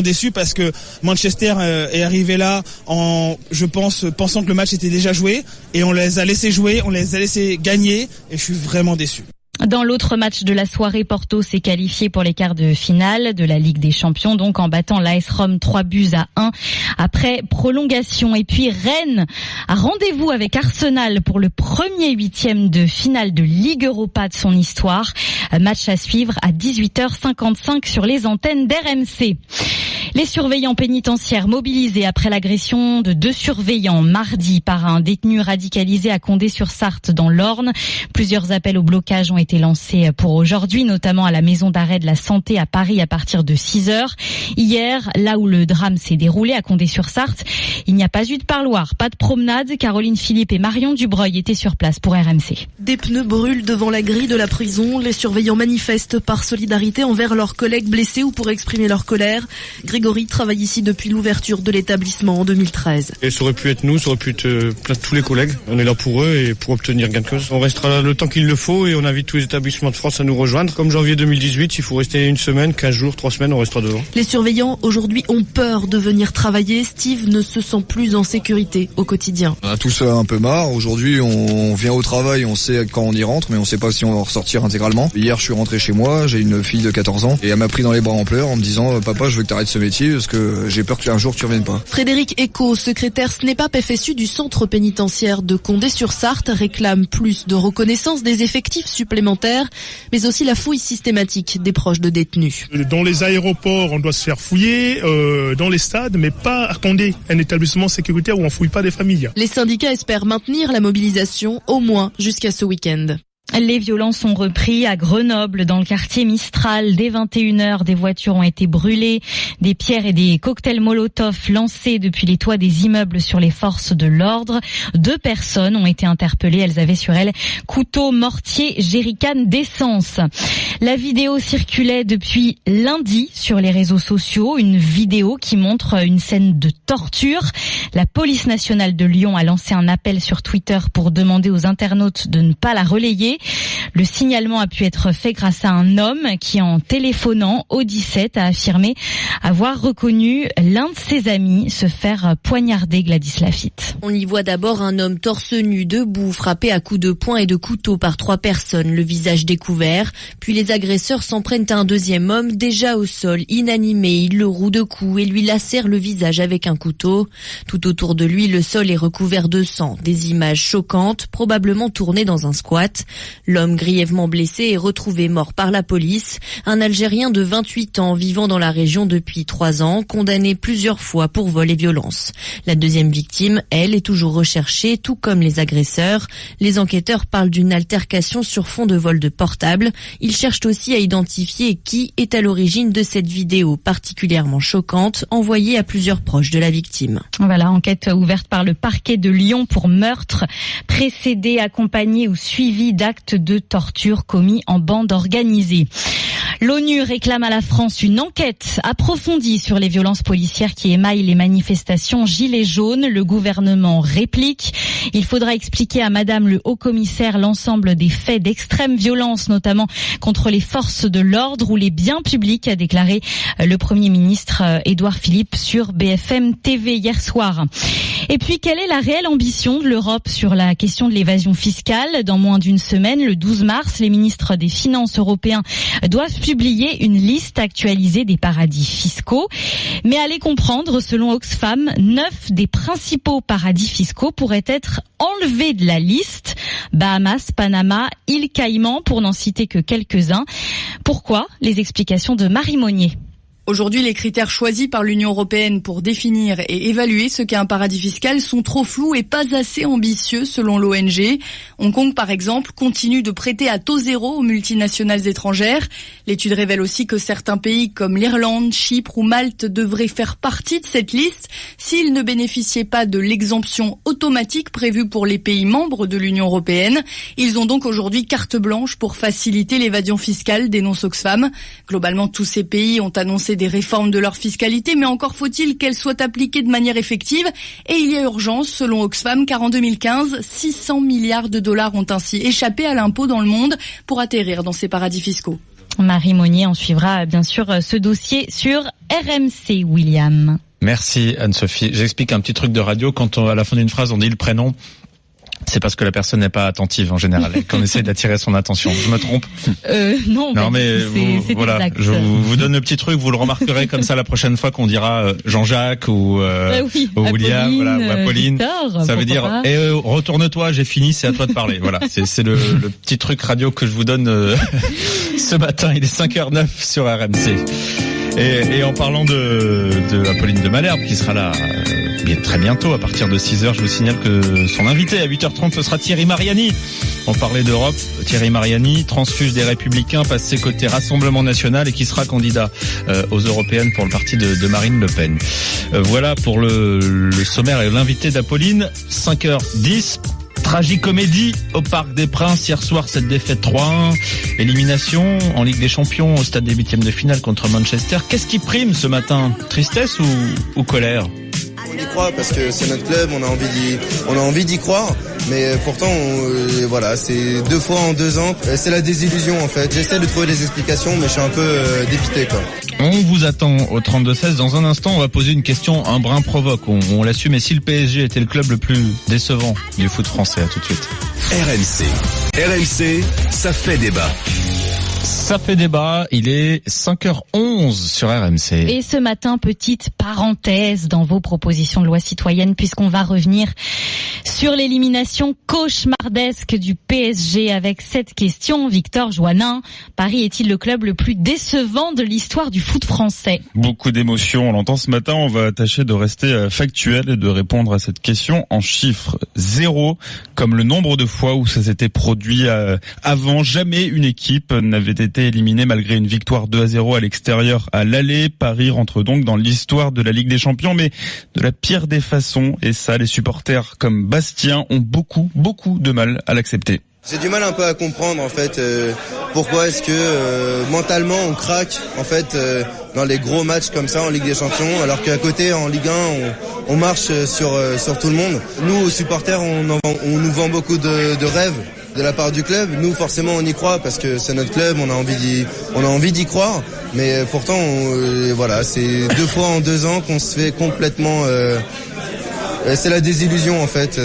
déçu parce que Manchester est arrivé là pensant que le match était déjà joué, et on les a laissés jouer, on les a laissés gagner, et je suis vraiment déçu. Dans l'autre match de la soirée, Porto s'est qualifié pour les quarts de finale de la Ligue des Champions, donc en battant l'AS Rome 3-1 après prolongation. Et puis Rennes a rendez-vous avec Arsenal pour le premier 8e de finale de Ligue Europa de son histoire. Match à suivre à 18h55 sur les antennes d'RMC. Les surveillants pénitentiaires mobilisés après l'agression de 2 surveillants mardi par un détenu radicalisé à Condé-sur-Sarthe dans l'Orne. Plusieurs appels au blocage ont été lancés pour aujourd'hui, notamment à la maison d'arrêt de la Santé à Paris à partir de 6h. Hier, là où le drame s'est déroulé à Condé-sur-Sarthe, il n'y a pas eu de parloir, pas de promenade. Caroline Philippe et Marion Dubreuil étaient sur place pour RMC. Des pneus brûlent devant la grille de la prison. Les surveillants manifestent par solidarité envers leurs collègues blessés ou pour exprimer leur colère. Grégory travaille ici depuis l'ouverture de l'établissement en 2013. Et ça aurait pu être nous, ça aurait pu être plein de tous les collègues. On est là pour eux et pour obtenir gain de cause. On restera là le temps qu'il le faut et on invite tous les établissements de France à nous rejoindre. Comme janvier 2018, il faut rester 1 semaine, 15 jours, 3 semaines, on restera devant. Les surveillants aujourd'hui ont peur de venir travailler. Steve ne se sent plus en sécurité au quotidien. On a tous un peu marre. Aujourd'hui, on vient au travail, on sait quand on y rentre, mais on sait pas si on va ressortir intégralement. Hier, je suis rentré chez moi, j'ai une fille de 14 ans et elle m'a pris dans les bras en pleurs en me disant « Papa, je veux que t'arrêtes ce métier parce que j'ai peur qu'un jour tu reviennes pas ». Frédéric Eco, secrétaire SNEPAP FSU du centre pénitentiaire de Condé-sur-Sarthe, réclame plus de reconnaissance des effectifs supplémentaires, mais aussi la fouille systématique des proches de détenus. Dans les aéroports, on doit se faire fouiller, dans les stades, mais pas à Condé, un établissement sécuritaire où on fouille pas des familles. Les syndicats espèrent maintenir la mobilisation au moins jusqu'à ce week-end. Les violences ont repris à Grenoble, dans le quartier Mistral. Dès 21h, des voitures ont été brûlées, des pierres et des cocktails Molotov lancés depuis les toits des immeubles sur les forces de l'ordre. 2 personnes ont été interpellées. Elles avaient sur elles couteau, mortier, jerrycan d'essence. La vidéo circulait depuis lundi sur les réseaux sociaux. Une vidéo qui montre une scène de torture. La police nationale de Lyon a lancé un appel sur Twitter pour demander aux internautes de ne pas la relayer. Le signalement a pu être fait grâce à un homme qui, en téléphonant au 17, a affirmé avoir reconnu l'un de ses amis se faire poignarder. Gladys Lafitte. On y voit d'abord un homme torse nu, debout, frappé à coups de poing et de couteau par 3 personnes, le visage découvert. Puis les agresseurs s'en prennent à un deuxième homme déjà au sol, inanimé. Ils le rouent de coups et lui lacèrent le visage avec un couteau. Tout autour de lui, le sol est recouvert de sang. Des images choquantes, probablement tournées dans un squat. L'homme grièvement blessé est retrouvé mort par la police. Un Algérien de 28 ans vivant dans la région depuis 3 ans, condamné plusieurs fois pour vol et violence. La deuxième victime, elle, est toujours recherchée, tout comme les agresseurs. Les enquêteurs parlent d'une altercation sur fond de vol de portable. Ils cherchent aussi à identifier qui est à l'origine de cette vidéo particulièrement choquante, envoyée à plusieurs proches de la victime. Voilà, enquête ouverte par le parquet de Lyon pour meurtre, précédé, accompagné ou suivi d'actes de torture commis en bande organisée. L'ONU réclame à la France une enquête approfondie sur les violences policières qui émaillent les manifestations Gilets jaunes. Le gouvernement réplique. Il faudra expliquer à Madame le Haut-Commissaire l'ensemble des faits d'extrême violence, notamment contre les forces de l'ordre ou les biens publics, a déclaré le Premier ministre Édouard Philippe sur BFM TV hier soir. Et puis, quelle est la réelle ambition de l'Europe sur la question de l'évasion fiscale? Dans moins d'une semaine, le 12 mars, les ministres des Finances européens doivent publier une liste actualisée des paradis fiscaux. Mais allez comprendre, selon Oxfam, 9 des principaux paradis fiscaux pourraient être enlevés de la liste. Bahamas, Panama, Îles Caïmans, pour n'en citer que quelques-uns. Pourquoi? Les explications de Marie Monnier. Aujourd'hui, les critères choisis par l'Union européenne pour définir et évaluer ce qu'est un paradis fiscal sont trop flous et pas assez ambitieux selon l'ONG. Hong Kong, par exemple, continue de prêter à taux zéro aux multinationales étrangères. L'étude révèle aussi que certains pays comme l'Irlande, Chypre ou Malte devraient faire partie de cette liste s'ils ne bénéficiaient pas de l'exemption automatique prévue pour les pays membres de l'Union européenne. Ils ont donc aujourd'hui carte blanche pour faciliter l'évasion fiscale, dénonce Oxfam. Globalement, tous ces pays ont annoncé des réformes de leur fiscalité, mais encore faut-il qu'elles soient appliquées de manière effective. Et il y a urgence, selon Oxfam, car en 2015, 600 milliards de dollars ont ainsi échappé à l'impôt dans le monde pour atterrir dans ces paradis fiscaux. Marie Monnier, on suivra bien sûr ce dossier sur RMC, William. Merci Anne-Sophie. J'explique un petit truc de radio. Quand à la fin d'une phrase on dit le prénom, c'est parce que la personne n'est pas attentive en général et qu'on essaie d'attirer son attention. Je me trompe? Non, mais c'est voilà, exact. je vous donne le petit truc, vous le remarquerez comme ça la prochaine fois qu'on dira Jean-Jacques ou William, voilà, ou Apolline. Victor, ça veut dire retourne-toi, j'ai fini, c'est à toi de parler. Voilà, c'est le petit truc radio que je vous donne ce matin. Il est 5h09 sur RMC. Et en parlant de Apolline de Malherbe qui sera là très bientôt à partir de 6h, je vous signale que son invité à 8h30 ce sera Thierry Mariani. On parlait d'Europe, Thierry Mariani, transfuge des Républicains, passé côté Rassemblement National et qui sera candidat aux Européennes pour le parti de Marine Le Pen. Voilà pour le sommaire et l'invité d'Apolline, 5h10. Tragicomédie au Parc des Princes hier soir, cette défaite 3-1, élimination en Ligue des Champions au stade des 8e de finale contre Manchester. Qu'est-ce qui prime ce matin? Tristesse ou colère? On y croit parce que c'est notre club, on a envie d'y croire, mais pourtant voilà, c'est 2 fois en 2 ans, c'est la désillusion en fait. J'essaie de trouver des explications, mais je suis un peu dépité quoi. On vous attend au 32-16. Dans un instant, on va poser une question un brin provoque. On l'assume. Et si le PSG était le club le plus décevant du foot français? À tout de suite. RMC, ça fait débat. Ça fait débat, il est 5h11 sur RMC. Et ce matin, petite parenthèse dans vos propositions de loi citoyenne, puisqu'on va revenir sur l'élimination cauchemardesque du PSG avec cette question. Victor Joannin, Paris est-il le club le plus décevant de l'histoire du foot français? Beaucoup d'émotions, on l'entend ce matin, on va tâcher de rester factuel et de répondre à cette question en chiffres. 0, comme le nombre de fois où ça s'était produit avant. Jamais une équipe n'avait été éliminée malgré une victoire 2-0 à l'extérieur à l'aller. Paris rentre donc dans l'histoire de la Ligue des Champions, mais de la pire des façons. Et ça, les supporters comme Bastien ont beaucoup de mal à l'accepter. J'ai du mal un peu à comprendre en fait pourquoi est-ce que mentalement on craque en fait dans les gros matchs comme ça en Ligue des Champions, alors qu'à côté en Ligue 1 on marche sur tout le monde. Nous supporters on nous vend beaucoup de rêves de la part du club. Nous forcément on y croit parce que c'est notre club, on a envie d'y croire, mais pourtant voilà, c'est 2 fois en 2 ans qu'on se fait complètement c'est la désillusion en fait.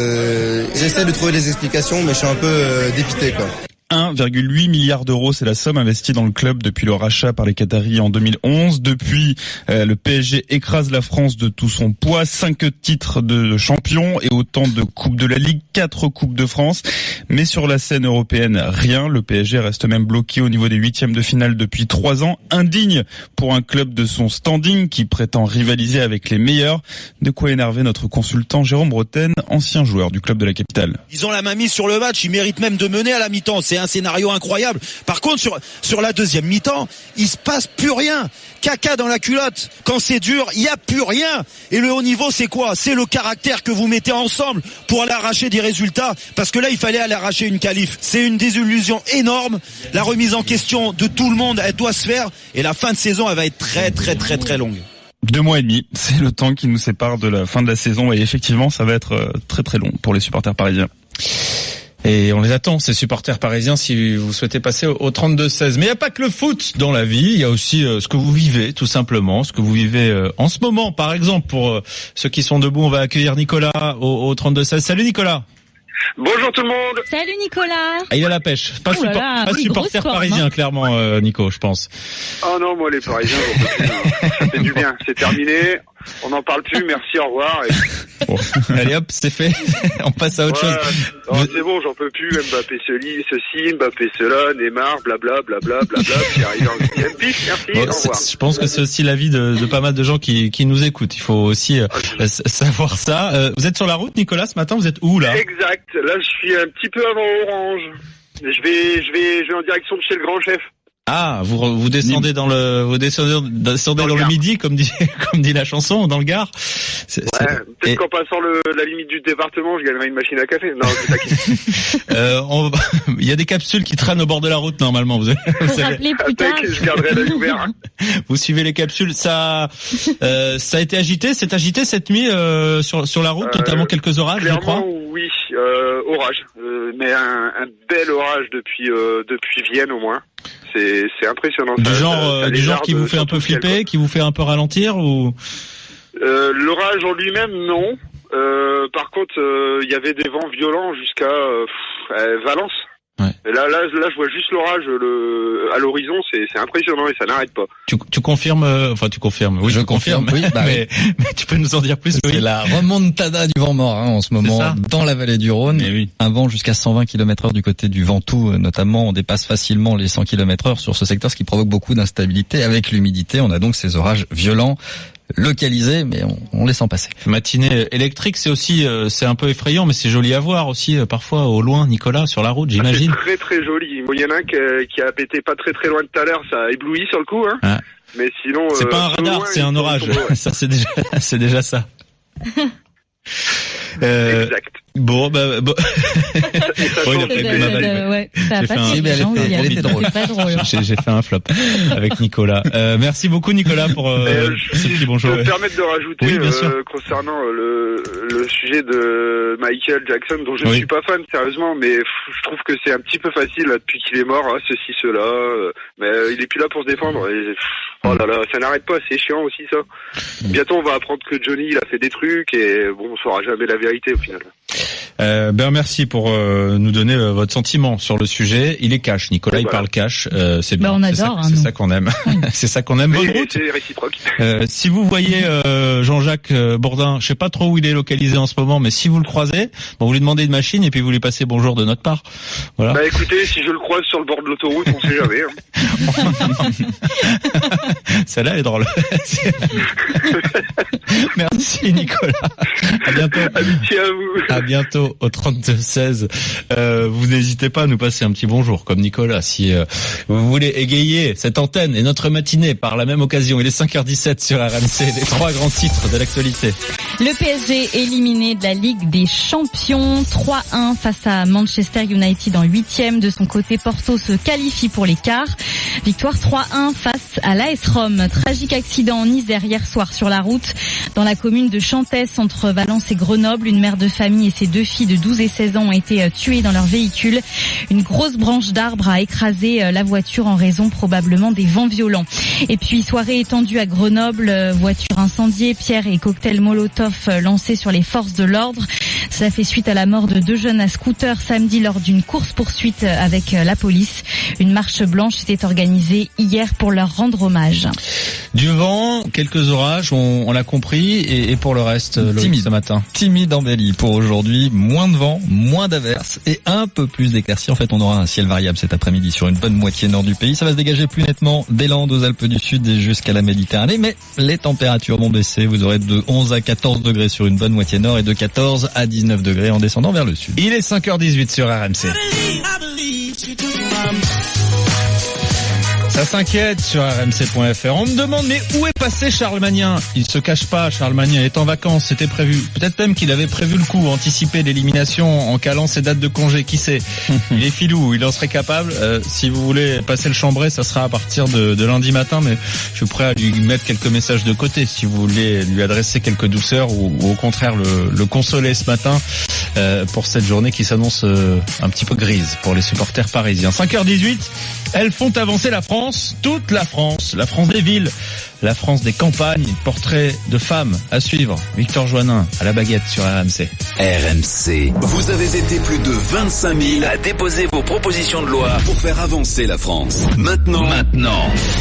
J'essaie de trouver des explications, mais je suis un peu dépité quoi. 1,8 milliard d'euros, c'est la somme investie dans le club depuis le rachat par les Qataris en 2011. Depuis, le PSG écrase la France de tout son poids. 5 titres de champion et autant de coupes de la Ligue, 4 coupes de France. Mais sur la scène européenne, rien. Le PSG reste même bloqué au niveau des 8e de finale depuis 3 ans. Indigne pour un club de son standing qui prétend rivaliser avec les meilleurs. De quoi énerver notre consultant Jérôme Bretagne, ancien joueur du club de la capitale. Ils ont la main mise sur le match, ils méritent même de mener à la mi-temps. C'est un scénario incroyable. Par contre, sur la deuxième mi-temps, il se passe plus rien. Caca dans la culotte. Quand c'est dur, il n'y a plus rien. Et le haut niveau, c'est quoi? C'est le caractère que vous mettez ensemble pour aller arracher des résultats. Parce que là, il fallait aller arracher une qualif. C'est une désillusion énorme. La remise en question de tout le monde, elle doit se faire. Et la fin de saison, elle va être très longue. 2 mois et demi, c'est le temps qui nous sépare de la fin de la saison. Et effectivement, ça va être très long pour les supporters parisiens. Et on les attend, ces supporters parisiens, si vous souhaitez passer au 32-16. Mais il n'y a pas que le foot dans la vie, il y a aussi ce que vous vivez, tout simplement, ce que vous vivez en ce moment. Par exemple, pour ceux qui sont debout, on va accueillir Nicolas au 32-16. Salut Nicolas. Bonjour tout le monde. Salut Nicolas. Ah, il a la pêche. Pas supporter parisien, clairement, Nico, je pense. Oh non, moi les Parisiens, ça fait du bien. C'est terminé. On n'en parle plus, merci, au revoir. Bon, allez hop, c'est fait. On passe à autre chose. Non, c'est bon, j'en peux plus. Mbappé ceci, Mbappé cela, Neymar, blabla, qui arrive en 8e piste. Merci, Bon, au revoir. je pense que c'est aussi l'avis de pas mal de gens qui nous écoutent. Il faut aussi savoir ça. Vous êtes sur la route, Nicolas, ce matin? Vous êtes où, là? Exact. Là, je suis un petit peu avant Orange. Je vais en direction de chez le grand chef. Ah, vous descendez dans le Midi, comme dit la chanson, dans le Gard. Peut-être qu'en passant la limite du département, je gagnerai une machine à café. Non, c'est ça. Il y a des capsules qui traînent au bord de la route, normalement. Vous rappeler plus tard. Je garderai l'œil ouvert. Vous suivez les capsules. Ça a été agité. C'est agité cette nuit, sur la route, notamment quelques orages, je crois. Oui, orage. Mais un bel orage depuis Vienne, au moins. C'est impressionnant. Du genre qui vous fait un peu flipper, qui vous fait un peu ralentir, ou? L'orage en lui-même, non. Par contre, il y avait des vents violents jusqu'à Valence. Ouais. Et là, je vois juste l'orage à l'horizon, c'est impressionnant et ça n'arrête pas. Tu confirmes, tu confirmes. Oui, je confirme. Oui, mais tu peux nous en dire plus? C'est la remontada du vent mort, en ce moment, dans la vallée du Rhône. Oui. Un vent jusqu'à 120 km/h du côté du Ventoux, notamment. On dépasse facilement les 100 km/h sur ce secteur, ce qui provoque beaucoup d'instabilité. Avec l'humidité, on a donc ces orages violents, localisés, mais on les sent passer. Matinée électrique, c'est aussi, c'est un peu effrayant, mais c'est joli à voir aussi, parfois, au loin, Nicolas, sur la route, j'imagine. C'est très très joli. Il y en a un qui a pété pas très très loin tout à l'heure, ça a ébloui sur le coup, hein. Ah. Mais sinon. C'est pas un radar, c'est un orage. Ça, c'est déjà ça. Exact. Bon. Ça a drôle. J'ai fait un flop avec Nicolas. Merci beaucoup, Nicolas, pour ce petit bonjour. Je peux me permettre de rajouter, concernant le sujet de Michael Jackson, dont je ne suis pas fan, sérieusement, mais je trouve que c'est un petit peu facile, là, depuis qu'il est mort, ceci, cela, mais il est plus là pour se défendre, et, oh là là, ça n'arrête pas, c'est chiant aussi, ça. Bientôt, on va apprendre que Johnny, il a fait des trucs, et bon, on saura jamais la vérité, au final. Merci pour nous donner votre sentiment sur le sujet. Il est cash, Nicolas, il parle cash. C'est bien. On adore. C'est ça qu'on aime. C'est ça qu'on aime. Bonne route. C'est réciproque. Si vous voyez Jean-Jacques Bourdin, je sais pas trop où il est localisé en ce moment, mais si vous le croisez, vous lui demandez une machine et puis vous lui passez bonjour de notre part. Voilà. Bah écoutez, si je le croise sur le bord de l'autoroute, on sait jamais. Celle-là est drôle. Merci Nicolas. À bientôt. Amitié à vous. À bientôt au 32-16. Vous n'hésitez pas à nous passer un petit bonjour comme Nicolas si vous voulez égayer cette antenne et notre matinée par la même occasion. Il est 5h17 sur RMC, les 3 grands titres de l'actualité. Le PSG éliminé de la Ligue des Champions, 3-1 face à Manchester United en 8e. De son côté, Porto se qualifie pour les quarts. Victoire 3-1 face à l'AS Rome. Tragique accident en Isère hier soir sur la route dans la commune de Chantès entre Valence et Grenoble. Une mère de famille et ses 2 filles de 12 et 16 ans ont été tuées dans leur véhicule. Une grosse branche d'arbre a écrasé la voiture en raison probablement des vents violents. Et puis soirée étendue à Grenoble, voiture incendiée, pierres et cocktails Molotov lancés sur les forces de l'ordre. Cela fait suite à la mort de 2 jeunes à scooter samedi lors d'une course-poursuite avec la police. Une marche blanche était organisée hier pour leur rendre hommage. Du vent, quelques orages, on l'a compris, et pour le reste, timide ce matin. Timide embellie pour aujourd'hui, moins de vent, moins d'averses et un peu plus d'éclaircies. En fait, on aura un ciel variable cet après-midi sur une bonne moitié nord du pays. Ça va se dégager plus nettement des Landes aux Alpes du Sud et jusqu'à la Méditerranée, mais les températures vont baisser. Vous aurez de 11 à 14 degrés sur une bonne moitié nord et de 14 à 19 degrés en descendant vers le sud. Il est 5h18 sur RMC. Ça s'inquiète sur rmc.fr. On me demande, mais où est passé Charles Magnin? Il se cache pas, Charles Magnin est en vacances, c'était prévu. Peut-être même qu'il avait prévu le coup, anticipé l'élimination en calant ses dates de congé, qui sait. Il est filou, il en serait capable. Si vous voulez passer le chambray, ça sera à partir de lundi matin, mais je suis prêt à lui mettre quelques messages de côté si vous voulez lui adresser quelques douceurs ou au contraire le consoler ce matin pour cette journée qui s'annonce un petit peu grise pour les supporters parisiens. 5h18, elles font avancer la France, toute la France des villes. la France des campagnes, portrait de femmes à suivre. Victor Joannin à la baguette sur RMC. RMC. Vous avez été plus de 25 000 à déposer vos propositions de loi pour faire avancer la France. Maintenant,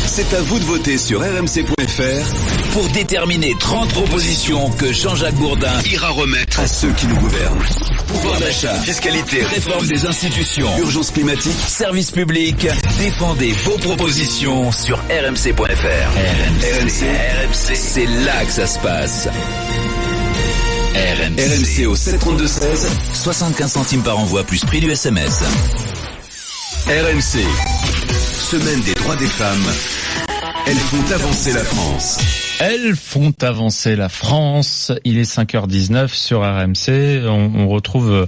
c'est à vous de voter sur rmc.fr pour déterminer 30 propositions que Jean-Jacques Bourdin ira remettre à ceux qui nous gouvernent. Pouvoir d'achat, fiscalité, réforme des institutions, urgence climatique, services publics. Défendez vos propositions sur rmc.fr. RMC, c'est là que ça se passe. RMC au 732-16, 75 centimes par envoi plus prix du SMS. RMC, semaine des droits des femmes. Elles font avancer la France. Elles font avancer la France. Il est 5h19 sur RMC. On retrouve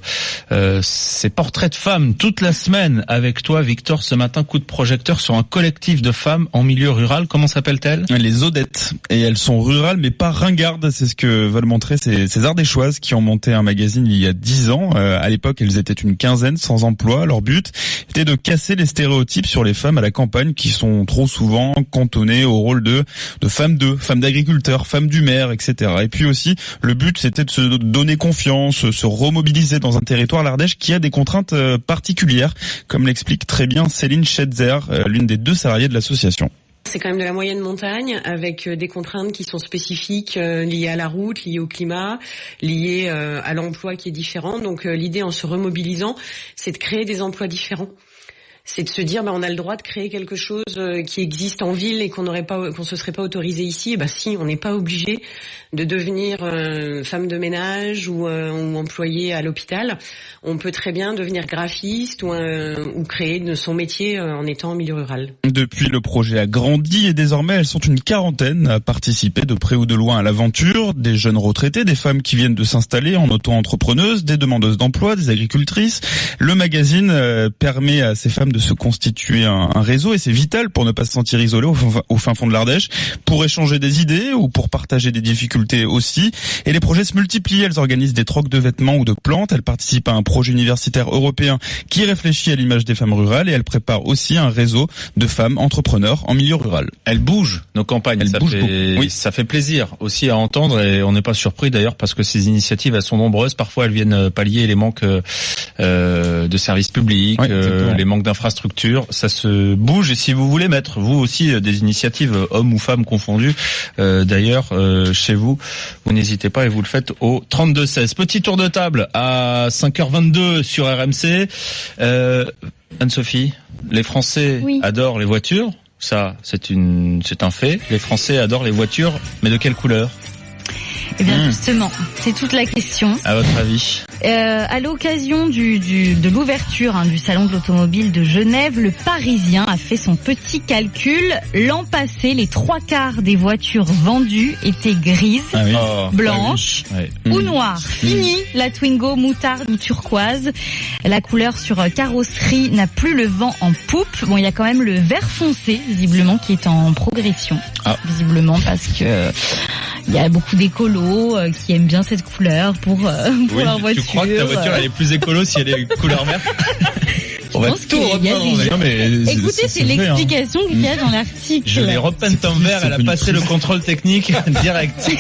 ces portraits de femmes toute la semaine avec toi, Victor. Ce matin, coup de projecteur sur un collectif de femmes en milieu rural. Comment s'appellent-elles ? Les Odettes. Et elles sont rurales mais pas ringardes. C'est ce que veulent montrer ces Ardéchoises qui ont monté un magazine il y a 10 ans. À l'époque, elles étaient une quinzaine sans emploi. Leur but était de casser les stéréotypes sur les femmes à la campagne qui sont trop souvent cantonnées au rôle de femmes d'agriculteurs, femmes du maire, etc. Et puis aussi, le but, c'était de se donner confiance, se remobiliser dans un territoire, l'Ardèche, qui a des contraintes particulières, comme l'explique très bien Céline Schetzer, l'une des 2 salariées de l'association. C'est quand même de la moyenne montagne avec des contraintes qui sont spécifiques liées à la route, liées au climat, liées à l'emploi qui est différent. Donc l'idée en se remobilisant, c'est de créer des emplois différents. C'est de se dire, on a le droit de créer quelque chose qui existe en ville et qu'on se serait pas autorisé ici. Et si, on n'est pas obligé de devenir femme de ménage ou employé à l'hôpital. On peut très bien devenir graphiste ou créer de son métier en étant en milieu rural. Depuis, le projet a grandi et désormais, elles sont une quarantaine à participer de près ou de loin à l'aventure. Des jeunes retraités, des femmes qui viennent de s'installer en auto-entrepreneuses, des demandeuses d'emploi, des agricultrices. Le magazine permet à ces femmes de se constituer un réseau et c'est vital pour ne pas se sentir isolé au fin fond de l'Ardèche, pour échanger des idées ou pour partager des difficultés aussi. Et les projets se multiplient, elles organisent des trocs de vêtements ou de plantes, elles participent à un projet universitaire européen qui réfléchit à l'image des femmes rurales et elles préparent aussi un réseau de femmes entrepreneurs en milieu rural. Elles bougent, nos campagnes, ça fait plaisir aussi à entendre et on n'est pas surpris d'ailleurs parce que ces initiatives, elles sont nombreuses, parfois elles viennent pallier les manques de services publics, les manques d'infrastructures, ça se bouge et si vous voulez mettre vous aussi des initiatives hommes ou femmes confondus d'ailleurs chez vous n'hésitez pas et vous le faites au 32-16. Petit tour de table à 5h22 sur RMC. Anne-Sophie, les Français adorent les voitures, ça c'est un fait. Les Français adorent les voitures, mais de quelle couleur ? Eh bien justement, c'est toute la question. À votre avis ? À l'occasion de l'ouverture du salon de l'automobile de Genève, le Parisien a fait son petit calcul. L'an passé, les 3/4 des voitures vendues étaient grises, blanches ou noires. Fini la Twingo moutarde ou turquoise. La couleur sur carrosserie n'a plus le vent en poupe. Bon, il y a quand même le vert foncé, visiblement, qui est en progression. Visiblement, parce que il y a beaucoup d'écolos qui aiment bien cette couleur pour leur voiture. Tu crois que ta voiture elle est plus écolo si elle est couleur verte? Je pense qu'il y a écoutez, c'est l'explication qu'il y a dans l'article. Je l'ai repeinte en vert, elle a passé le contrôle technique direct.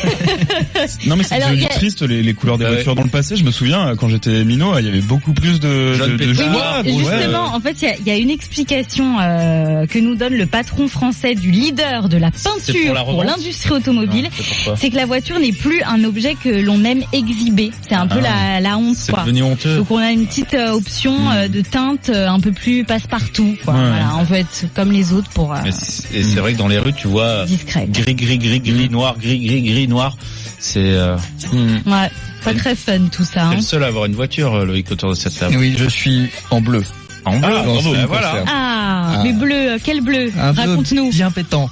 Non mais c'est devenu triste les couleurs des voitures dans le passé. Je me souviens quand j'étais minot, il y avait beaucoup plus de joie. Justement, en fait, il y a une explication que nous donne le patron français du leader de la peinture pour l'industrie automobile. C'est que la voiture n'est plus un objet que l'on aime exhiber. C'est un peu la honte, c'est devenu honteux. Donc on a une petite option de teinte un peu plus passe-partout, quoi. Voilà, on veut être comme les autres pour. Et c'est vrai que dans les rues, tu vois gris, gris, noir. C'est pas très fun tout ça. T'es le seul à avoir une voiture, Loïc, autour de cette table. Oui, je suis en bleu. En bleu, voilà. Mais bleu, quel bleu? Raconte-nous. Bien pétant.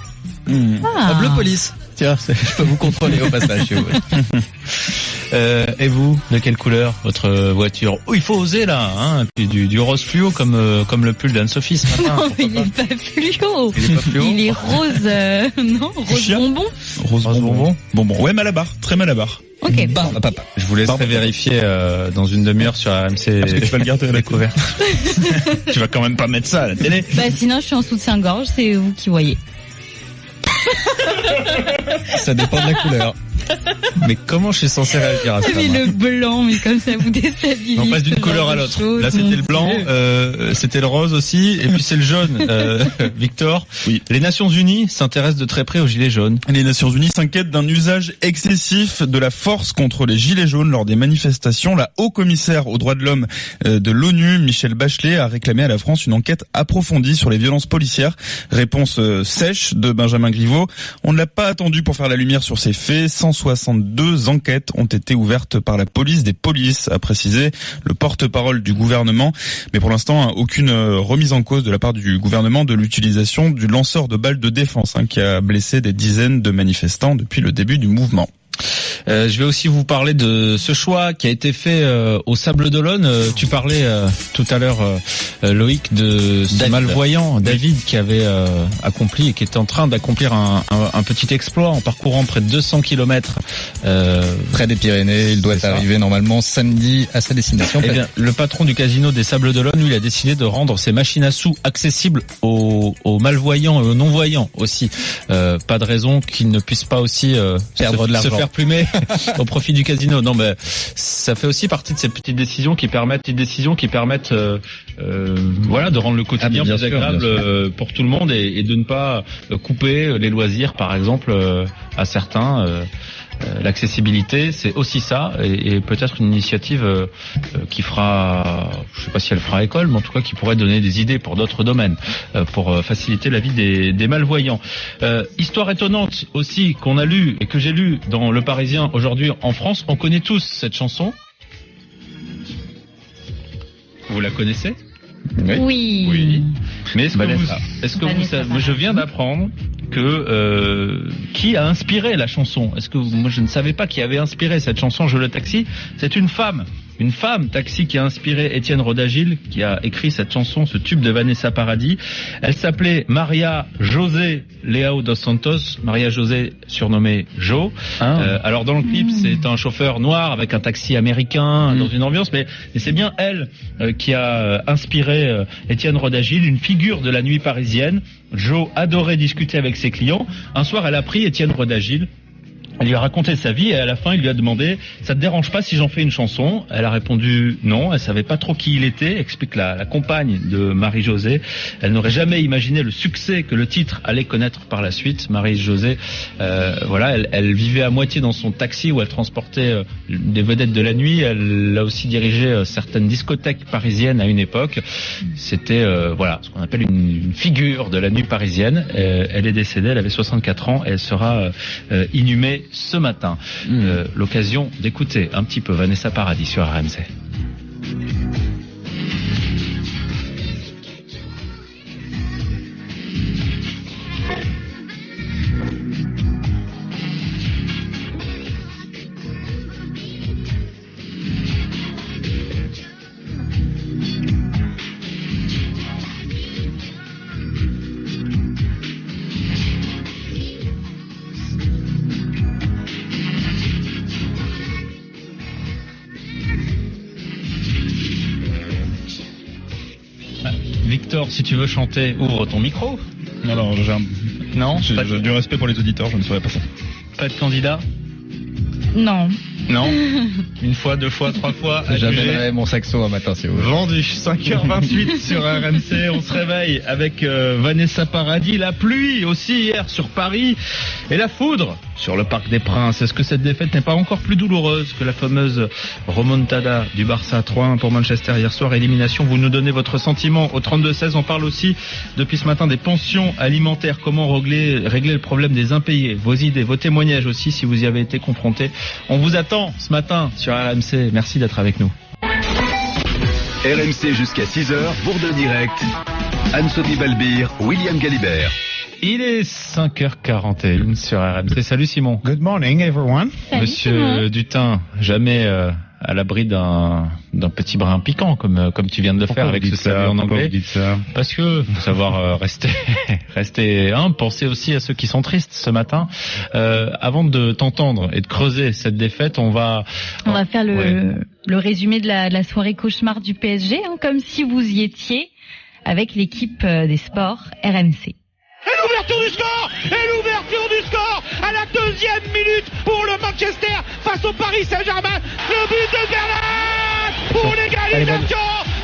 Un bleu police. Tiens, je peux vous contrôler au passage. Et vous, de quelle couleur votre voiture? Il faut oser là, hein. Puis du rose fluo comme le pull d'Anne-Sophie ce matin. Non, il est pas fluo. Il est rose, non, rose bonbon. Rose bonbon. Bonbon. Ouais, Malabar, très Malabar. Ok. Je vous laisserai vérifier dans une demi-heure sur RMC. Parce que tu vas le garder à la couverte. Tu vas quand même pas mettre ça à la télé. Sinon je suis en soutien-gorge, c'est vous qui voyez. Ça dépend de la couleur. Mais comment je suis censé réagir à ça? Mais le blanc, mais comme ça vous déstabilise. On passe d'une couleur à l'autre. Là, c'était le blanc, c'était le rose aussi, et puis c'est le jaune. Victor, oui. Les Nations Unies s'intéressent de très près aux gilets jaunes. Les Nations Unies s'inquiètent d'un usage excessif de la force contre les gilets jaunes lors des manifestations. La haut-commissaire aux droits de l'homme de l'ONU, Michelle Bachelet, a réclamé à la France une enquête approfondie sur les violences policières. Réponse sèche de Benjamin Griveaux. On ne l'a pas attendu pour faire la lumière sur ces faits. 162 enquêtes ont été ouvertes par la police des polices, a précisé le porte-parole du gouvernement. Mais pour l'instant, aucune remise en cause de la part du gouvernement de l'utilisation du lanceur de balles de défense qui a blessé des dizaines de manifestants depuis le début du mouvement. Je vais aussi vous parler de ce choix qui a été fait au Sable d'Olonne. Tu parlais tout à l'heure, Loïc, de ce malvoyant David qui avait accompli et qui était en train d'accomplir un petit exploit en parcourant près de 200 km près des Pyrénées. Il doit arriver normalement samedi à sa destination. Eh bien, le patron du casino des Sables d'Olonne, lui, il a décidé de rendre ses machines à sous accessibles aux malvoyants et aux non-voyants aussi. Pas de raison qu'ils ne puissent pas aussi perdre de l'argent, se faire plumer au profit du casino. Non, mais ça fait aussi partie de ces petites décisions qui permettent, voilà, de rendre le quotidien plus agréable pour tout le monde et de ne pas couper les loisirs, par exemple, à certains. L'accessibilité, c'est aussi ça, et peut-être une initiative qui fera, je sais pas si elle fera école, mais en tout cas qui pourrait donner des idées pour d'autres domaines, pour faciliter la vie des malvoyants. Histoire étonnante aussi qu'on a lue et que j'ai lue dans Le Parisien aujourd'hui en France. On connaît tous cette chanson. Vous la connaissez? Oui. Mais est-ce que vous savez, je viens d'apprendre que qui a inspiré la chanson? Est-ce que moi je ne savais pas qui avait inspiré cette chanson Je le taxi? C'est une femme taxi qui a inspiré Étienne Rodagil, qui a écrit cette chanson, ce tube de Vanessa Paradis. Elle s'appelait Maria José Leao dos Santos, Maria José surnommée Jo. Alors dans le clip, c'est un chauffeur noir avec un taxi américain dans une ambiance, mais c'est bien elle qui a inspiré Étienne Rodagil, une figure de la nuit parisienne. Jo adorait discuter avec ses clients. Un soir, elle a pris Étienne Rodagil. Elle lui a raconté sa vie et à la fin, il lui a demandé « Ça te dérange pas si j'en fais une chanson ?» Elle a répondu non, elle savait pas trop qui il était, explique la compagne de Marie-Josée. Elle n'aurait jamais imaginé le succès que le titre allait connaître par la suite. Marie-Josée, voilà, elle vivait à moitié dans son taxi où elle transportait des vedettes de la nuit. Elle a aussi dirigé certaines discothèques parisiennes à une époque. C'était voilà, ce qu'on appelle une figure de la nuit parisienne. Elle est décédée, elle avait 64 ans et elle sera inhumée ce matin. L'occasion d'écouter un petit peu Vanessa Paradis sur RMC. Victor, si tu veux chanter, ouvre ton micro. Alors, j'ai du respect pour les auditeurs, je ne saurais pas ça. Pas de candidat? Non. Une fois, deux fois, trois fois. J'amènerai mon saxo un matin si vous voulez. Vendu. 5h28 sur RMC. On se réveille avec Vanessa Paradis. La pluie aussi hier sur Paris. Et la foudre sur le Parc des Princes. Est-ce que cette défaite n'est pas encore plus douloureuse que la fameuse remontada du Barça 3-1 pour Manchester hier soir? Élimination. Vous nous donnez votre sentiment au 32-16. On parle aussi depuis ce matin des pensions alimentaires. Comment régler le problème des impayés? Vos idées, vos témoignages aussi si vous y avez été confrontés. On vous attend ce matin sur RMC. Merci d'être avec nous. RMC jusqu'à 6h, Bourdeaux Direct. Anne-Sophie Balbir, William Galibert. Il est 5h41 sur RMC. Salut Simon. Good morning everyone. Monsieur Dutin, jamais à l'abri d'un petit brin piquant comme tu viens de le faire avec ce salut en anglais. Parce que faut savoir rester humble, penser aussi à ceux qui sont tristes ce matin. Avant de t'entendre et de creuser cette défaite, on va faire le résumé de la soirée cauchemar du PSG, comme si vous y étiez avec l'équipe des sports RMC. Et l'ouverture du score. Et l'ouverture du score à la 2e minute pour le Manchester face au Paris Saint-Germain. Le but de Bernat pour l'égalisation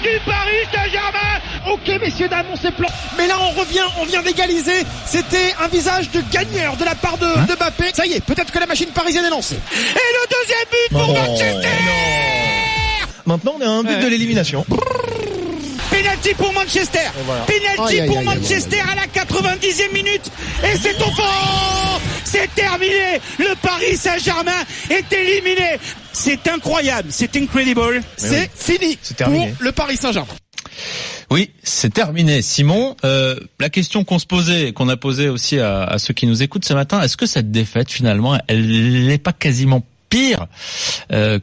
du Paris Saint-Germain. Ok messieurs dames, on s'est planté. Mais là on vient d'égaliser. C'était un visage de gagneur de la part de Mbappé. Ça y est, peut-être que la machine parisienne est lancée. Et le 2e but pour Manchester. Maintenant on est à un but de l'élimination. Penalty pour Manchester. Voilà. Penalty pour Manchester à la 90e minute. Et c'est au fond. C'est terminé. Le Paris Saint-Germain est éliminé. C'est incroyable. C'est incredible. C'est fini pour le Paris Saint-Germain. Oui, c'est terminé. Simon, la question qu'on se posait, qu'on a posée aussi à ceux qui nous écoutent ce matin, est-ce que cette défaite finalement, elle n'est pas quasiment pire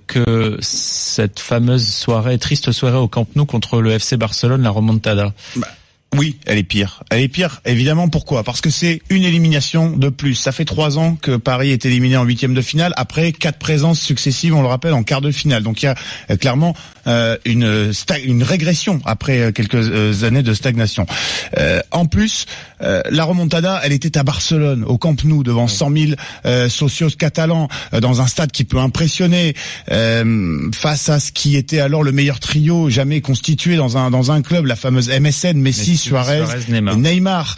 que cette fameuse triste soirée au Camp Nou contre le FC Barcelone, la remontada? Oui, elle est pire. Elle est pire, évidemment. Pourquoi? Parce que c'est une élimination de plus. Ça fait 3 ans que Paris est éliminé en 8e de finale, après 4 présences successives, on le rappelle, en quart de finale. Donc il y a clairement une régression après quelques années de stagnation. En plus, la remontada, elle était à Barcelone, au Camp Nou, devant 100 000 socios catalans, dans un stade qui peut impressionner, face à ce qui était alors le meilleur trio jamais constitué dans un club, la fameuse MSN, Messi, Suarez, Neymar.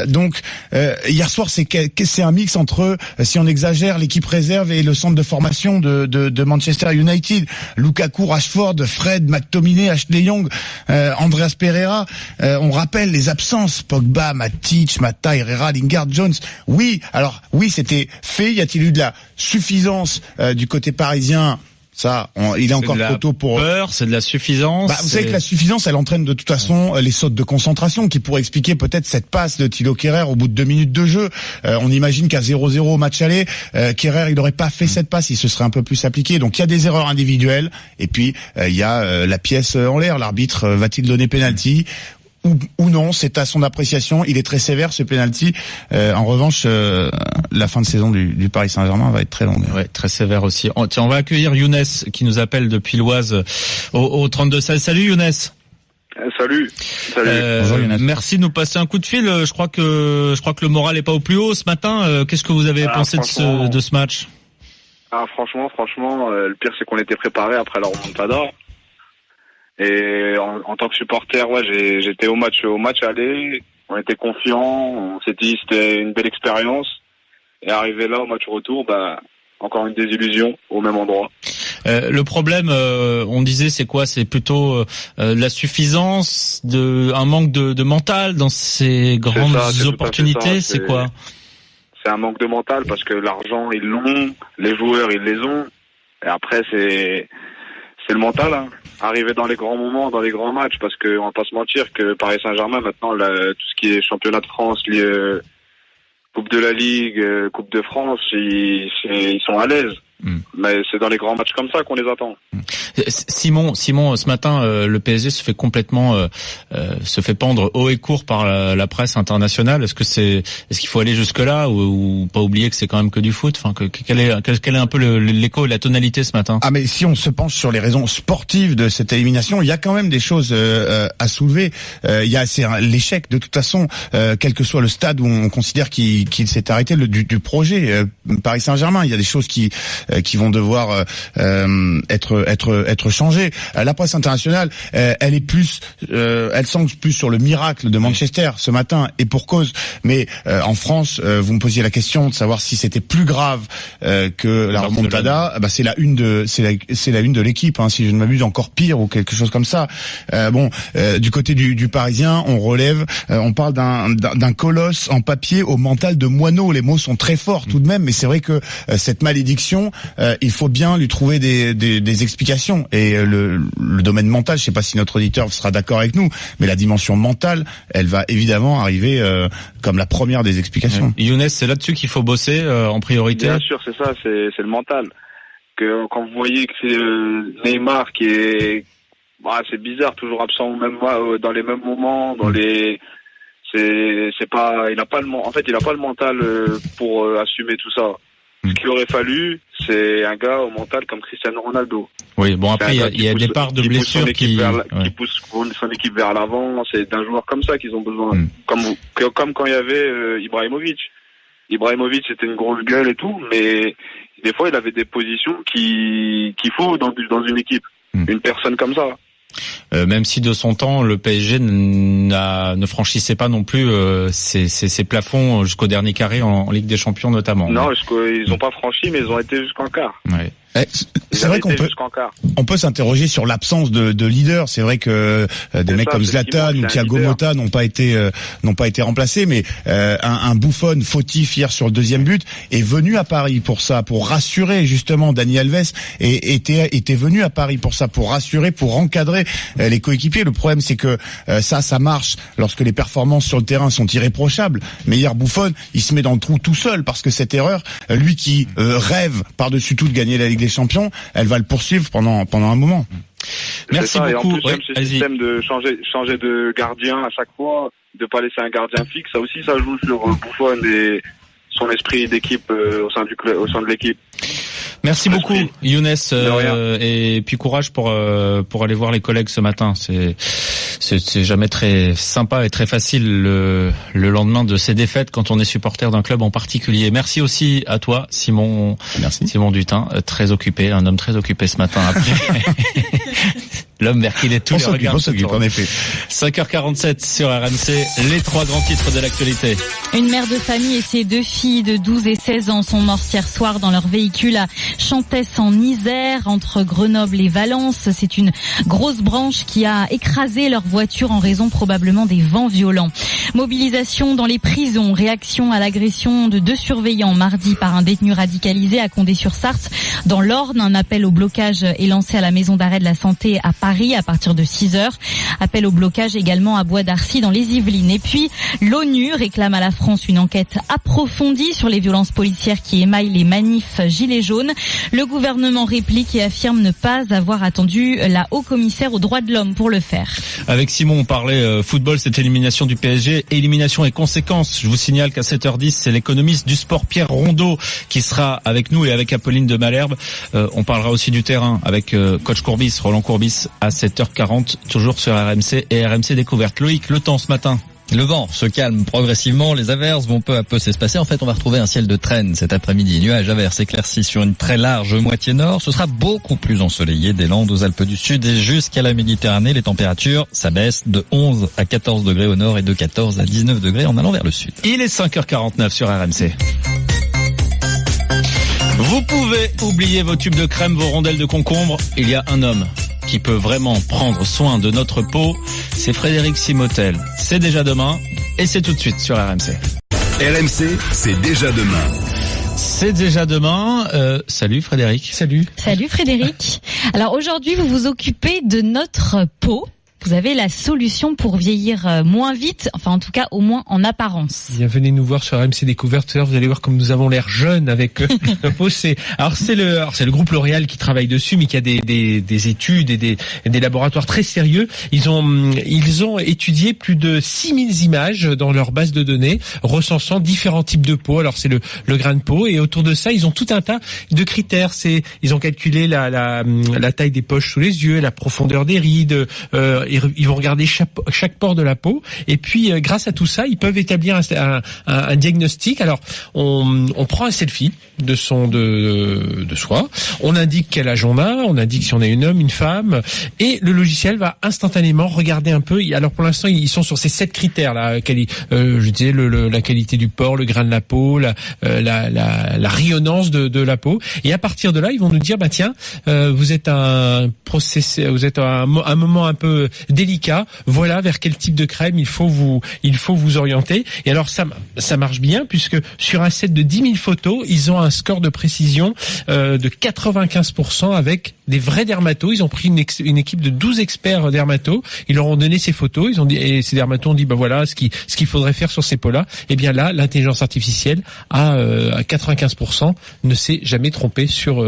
Donc hier soir, c'est un mix entre, si on exagère, l'équipe réserve et le centre de formation de Manchester United. Lukaku, Rashford, Fred, McTominay, Ashley Young, Andreas Pereira. On rappelle les absences: Pogba, Matic, Mata, Herrera, Lingard, Jones. Oui, c'était fait. Y a-t-il eu de la suffisance du côté parisien? Ça, il est encore trop tôt pour... peur, c'est de la suffisance. Vous savez que la suffisance, elle entraîne de toute façon les sautes de concentration, qui pourraient expliquer peut-être cette passe de Thilo Kehrer au bout de 2 minutes de jeu. On imagine qu'à 0-0 au match aller, Kehrer, il n'aurait pas fait cette passe, il se serait un peu plus appliqué. Donc il y a des erreurs individuelles, et puis il y a la pièce en l'air. L'arbitre va-t-il donner penalty ou non? C'est à son appréciation. Il est très sévère, ce penalty. En revanche, la fin de saison du Paris Saint-Germain va être très longue. Ouais, très sévère aussi. Tiens, on va accueillir Younes qui nous appelle depuis l'Oise au 32-16. Salut Younes. Salut. Bonjour, Younes. Merci de nous passer un coup de fil. Je crois que le moral est pas au plus haut ce matin. Qu'est-ce que vous avez pensé de ce match? Franchement, le pire c'est qu'on était préparé après la remontada. Et en tant que supporter, j'étais au match aller, on était confiants, on s'est dit c'était une belle expérience. Et arrivé là au match retour, encore une désillusion au même endroit. Le problème, on disait, c'est quoi? C'est plutôt la suffisance, un manque de mental dans ces grandes opportunités. C'est quoi? C'est un manque de mental parce que l'argent ils l'ont, les joueurs ils les ont. Et après c'est le mental, hein. Arriver dans les grands moments, dans les grands matchs, parce que on va pas se mentir que Paris Saint-Germain maintenant, tout ce qui est championnat de France, Coupe de la Ligue, Coupe de France, ils sont à l'aise. Mais c'est dans les grands matchs comme ça qu'on les attend. Simon, ce matin, le PSG se fait complètement, se fait pendre haut et court par la presse internationale. Est-ce qu'il faut aller jusque là ou pas oublier que c'est quand même que du foot? Enfin, quel est un peu l'écho et la tonalité ce matin? Mais si on se penche sur les raisons sportives de cette élimination, il y a quand même des choses à soulever. C'est l'échec de toute façon, quel que soit le stade où on considère qu'il s'est arrêté du projet Paris Saint-Germain. Il y a des choses qui vont devoir être changées. La presse internationale, elle est plus, elle s'ancre plus sur le miracle de Manchester ce matin, et pour cause. Mais en France, vous me posiez la question de savoir si c'était plus grave que la remontada. C'est la une de l'équipe, hein, si je ne m'abuse, encore pire ou quelque chose comme ça. Du côté du Parisien, on relève, on parle d'un colosse en papier au mental de moineau. Les mots sont très forts tout de même, mais c'est vrai que cette malédiction, il faut bien lui trouver des explications. Et le domaine mental, je sais pas si notre auditeur sera d'accord avec nous, mais la dimension mentale, elle va évidemment arriver comme la première des explications. Younes, c'est là-dessus qu'il faut bosser en priorité. Bien sûr, c'est ça, c'est le mental. Que quand vous voyez que c'est Neymar qui est, c'est bizarre, toujours absent dans les mêmes moments, il a pas le mental pour assumer tout ça. Ce qu'il aurait fallu, c'est un gars au mental comme Cristiano Ronaldo. Oui, bon après il y a des parts de blessures qui poussent son équipe vers l'avant. C'est d'un joueur comme ça qu'ils ont besoin. Comme quand il y avait Ibrahimovic. Ibrahimovic c'était une grosse gueule et tout, mais des fois il avait des positions qu'il faut dans une équipe. Une personne comme ça. Même si de son temps le PSG ne franchissait pas non plus ses plafonds jusqu'au dernier carré en Ligue des Champions notamment. Non, ils n'ont pas franchi, mais ils ont été jusqu'en quart. Ouais. C'est vrai qu'on peut s'interroger sur l'absence de leader. C'est vrai que des mecs comme Zlatan ou Thiago Motta n'ont pas été remplacés, mais un Buffon fautif hier sur le deuxième but est venu à Paris pour ça, pour rassurer justement. Dani Alves était venu à Paris pour ça, pour rassurer, pour encadrer les coéquipiers. Le problème c'est que ça marche lorsque les performances sur le terrain sont irréprochables. Mais hier Buffon, il se met dans le trou tout seul parce que cette erreur, lui qui rêve par-dessus tout de gagner la Ligue des Champions, elle va le poursuivre pendant un moment. Merci beaucoup. Et en plus, même ce système de changer de gardien à chaque fois, de pas laisser un gardien fixe, ça aussi, ça joue sur Buffon et son esprit d'équipe au sein de l'équipe. Merci beaucoup, Younes, et puis courage pour aller voir les collègues ce matin. C'est jamais très sympa et très facile le lendemain de ces défaites quand on est supporter d'un club en particulier. Merci aussi à toi, Simon. Merci. Simon Dutin, très occupé, un homme très occupé ce matin après. L'homme vers qui il est tous les regards. On s'occupe, en effet. 5h47 sur RMC, les 3 grands titres de l'actualité. Une mère de famille et ses 2 filles de 12 et 16 ans sont mortes hier soir dans leur véhicule à Chantès en Isère, entre Grenoble et Valence. C'est une grosse branche qui a écrasé leur voiture en raison probablement des vents violents. Mobilisation dans les prisons, réaction à l'agression de 2 surveillants mardi par un détenu radicalisé à Condé-sur-Sarthe. Dans l'Orne, un appel au blocage est lancé à la maison d'arrêt de la santé à Paris à partir de 6h. Appel au blocage également à Bois d'Arcy dans les Yvelines. Et puis, l'ONU réclame à la France une enquête approfondie sur les violences policières qui émaillent les manifs gilets jaunes. Le gouvernement réplique et affirme ne pas avoir attendu la haut-commissaire aux droits de l'homme pour le faire. Avec Simon, on parlait football, cette élimination du PSG, élimination et conséquences. Je vous signale qu'à 7h10, c'est l'économiste du sport Pierre Rondeau qui sera avec nous et avec Apolline de Malherbe. On parlera aussi du terrain avec coach Courbis, Roland Courbis, à 7h40, toujours sur RMC et RMC Découverte. Loïc, le temps ce matin. Le vent se calme progressivement, les averses vont peu à peu s'espacer. En fait, on va retrouver un ciel de traîne cet après-midi. Nuages, averses éclaircis sur une très large moitié nord. Ce sera beaucoup plus ensoleillé des Landes aux Alpes du Sud et jusqu'à la Méditerranée. Les températures, ça baisse de 11 à 14 degrés au nord et de 14 à 19 degrés en allant vers le sud. Il est 5h49 sur RMC. Vous pouvez oublier vos tubes de crème, vos rondelles de concombre. Il y a un homme qui peut vraiment prendre soin de notre peau, c'est Frédéric Simotel. C'est déjà demain et c'est tout de suite sur RMC. RMC, c'est déjà demain. C'est déjà demain. Salut Frédéric. Salut Frédéric. Alors aujourd'hui, vous vous occupez de notre peau. Vous avez la solution pour vieillir moins vite, enfin en tout cas au moins en apparence. Bien, venez nous voir sur RMC Découverte. Vous allez voir comme nous avons l'air jeunes avec la peau. C'est le groupe L'Oréal qui travaille dessus, mais qui a des études et des laboratoires très sérieux. Ils ont étudié plus de 6000 images dans leur base de données, recensant différents types de peau. Alors c'est le grain de peau, et autour de ça, ils ont tout un tas de critères. Ils ont calculé la taille des poches sous les yeux, la profondeur des rides. Ils vont regarder chaque pore de la peau, et puis grâce à tout ça, ils peuvent établir un diagnostic. Alors, on prend un selfie de soi, on indique quel âge on a, on indique si on est un homme, une femme, et le logiciel va instantanément regarder un peu. Alors pour l'instant, ils sont sur ces 7 critères là. Je disais la qualité du pore, le grain de la peau, la rayonnance de la peau, et à partir de là, ils vont nous dire tiens, vous êtes à un moment un peu délicat, voilà vers quel type de crème il faut vous orienter. Et alors ça marche bien, puisque sur un set de 10 000 photos, ils ont un score de précision de 95% avec des vrais dermatos. Ils ont pris une équipe de 12 experts dermatos, ils leur ont donné ces photos, et ces dermatos ont dit voilà ce qu'il faudrait faire sur ces peaux-là. Et bien là, l'intelligence artificielle à 95% ne s'est jamais trompée sur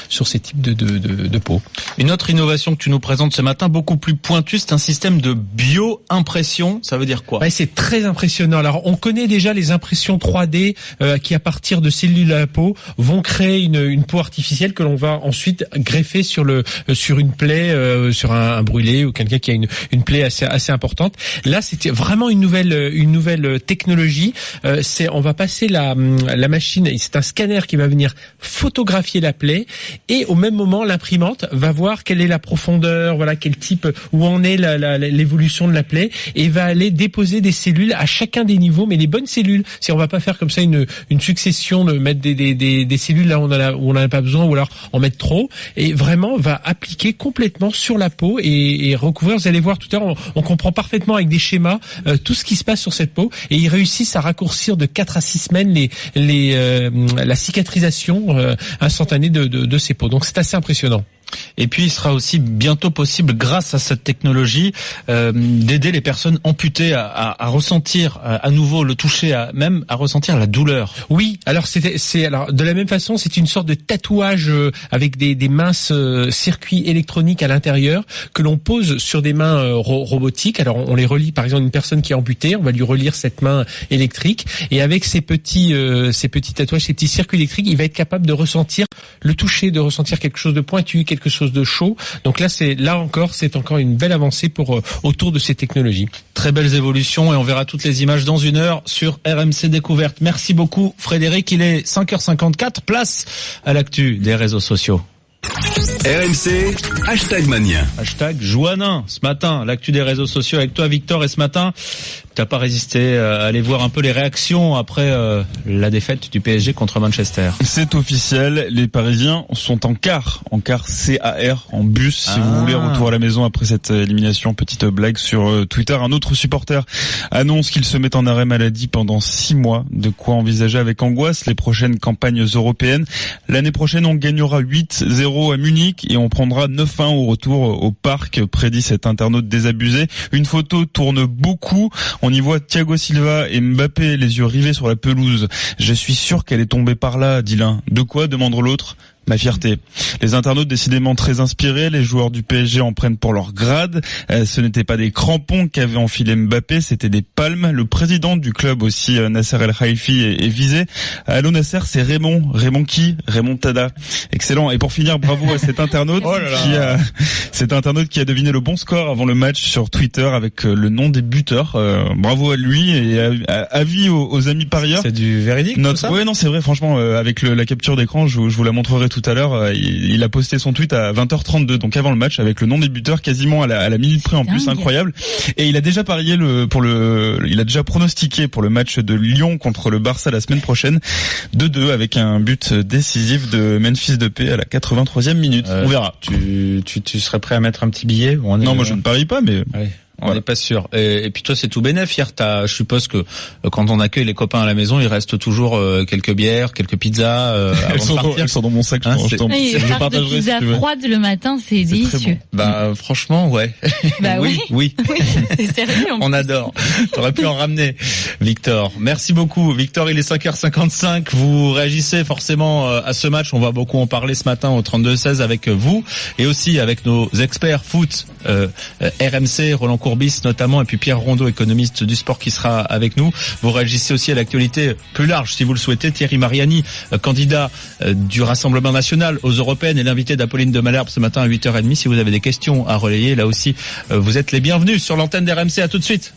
ces types de peau. Une autre innovation que tu nous présentes ce matin, beaucoup plus pointue, c'est un système de bio-impression. Ça veut dire quoi? Ouais, c'est très impressionnant. Alors, on connaît déjà les impressions 3D qui, à partir de cellules à la peau, vont créer une peau artificielle que l'on va ensuite greffer sur une plaie, sur un brûlé ou quelqu'un qui a une plaie assez importante. Là, c'était vraiment une nouvelle technologie. On va passer la machine. C'est un scanner qui va venir photographier la plaie et au même moment, l'imprimante va voir quelle est la profondeur, voilà, quel type, où en est l'évolution de la plaie, et va aller déposer des cellules à chacun des niveaux, mais les bonnes cellules. Si on va pas faire comme ça une succession de mettre des cellules là où on en a pas besoin, ou alors en mettre trop, et vraiment va appliquer complètement sur la peau et recouvrir. Vous allez voir tout à l'heure, on comprend parfaitement avec des schémas tout ce qui se passe sur cette peau, et ils réussissent à raccourcir de 4 à 6 semaines la cicatrisation instantanée de ces peaux. Donc c'est assez impressionnant. Et puis il sera aussi bientôt possible, grâce à cette technologie, d'aider les personnes amputées à ressentir à nouveau le toucher, même à ressentir la douleur. Oui, alors alors de la même façon, c'est une sorte de tatouage avec des minces circuits électroniques à l'intérieur que l'on pose sur des mains robotiques. Alors on les relie, par exemple, une personne qui est amputée, on va lui relire cette main électrique, et avec ces petits tatouages, ces petits circuits électriques, il va être capable de ressentir le toucher, de ressentir quelque chose de pointu, quelque chose de chaud. Donc là, c'est encore une belle avancée autour de ces technologies. Très belles évolutions, et on verra toutes les images dans 1 heure sur RMC Découverte. Merci beaucoup Frédéric, il est 5h54, place à l'actu des réseaux sociaux. RMC, #Mania. #Joannin. Ce matin, l'actu des réseaux sociaux avec toi Victor, et ce matin, t'as pas résisté à aller voir un peu les réactions après la défaite du PSG contre Manchester. C'est officiel, les Parisiens sont en car CAR, en bus, si vous voulez, retour à la maison après cette élimination. Petite blague sur Twitter. Un autre supporter annonce qu'il se met en arrêt maladie pendant 6 mois. De quoi envisager avec angoisse les prochaines campagnes européennes. L'année prochaine, on gagnera 8-0 à Munich et on prendra 9-1 au retour au parc, prédit cet internaute désabusé. Une photo tourne beaucoup. On y voit Thiago Silva et Mbappé, les yeux rivés sur la pelouse. Je suis sûr qu'elle est tombée par là, dit l'un. De quoi, demande l'autre. Ma fierté. Les internautes décidément très inspirés, les joueurs du PSG en prennent pour leur grade. Ce n'étaient pas des crampons qu'avait enfilé Mbappé, c'était des palmes. Le président du club aussi, Nasser El Khelaifi, est visé. Allô Nasser, c'est Raymond. Raymond qui? Raymond Tada. Excellent. Et pour finir, bravo à cet internaute qui a deviné le bon score avant le match sur Twitter avec le nom des buteurs. Bravo à lui et avis aux amis parieurs. C'est du véridique? Ouais, non, c'est vrai. Franchement, avec la capture d'écran, je vous la montrerai tout à l'heure. Il a posté son tweet à 20h32, donc avant le match, avec le nom des buteurs quasiment à la minute près en plus, incroyable. Et il a déjà parié il a déjà pronostiqué pour le match de Lyon contre le Barça la semaine prochaine, 2-2 avec un but décisif de Memphis Depay à la 83e minute. On verra. Tu serais prêt à mettre un petit billet? Non, moi je ne parie pas, mais... Allez. On n'est pas sûr. Et puis toi, c'est tout bénef. Hier, je suppose que quand on accueille les copains à la maison, il reste toujours quelques bières, quelques pizzas avant de partir. Elles sont dans mon sac. Je partagerai. Pizza froide le matin, c'est délicieux. Bon. Franchement, ouais. Bah oui. C'est sérieux. On adore. T'aurais pu en ramener, Victor. Merci beaucoup, Victor. Il est 5h55. Vous réagissez forcément à ce match. On va beaucoup en parler ce matin au 32-16 avec vous et aussi avec nos experts foot, RMC, Roland Courbis notamment, et puis Pierre Rondeau, économiste du sport, qui sera avec nous. Vous réagissez aussi à l'actualité plus large si vous le souhaitez. Thierry Mariani, candidat du Rassemblement National aux Européennes, et l'invité d'Apolline de Malherbe ce matin à 8h30. Si vous avez des questions à relayer, là aussi, vous êtes les bienvenus sur l'antenne d'RMC. À tout de suite.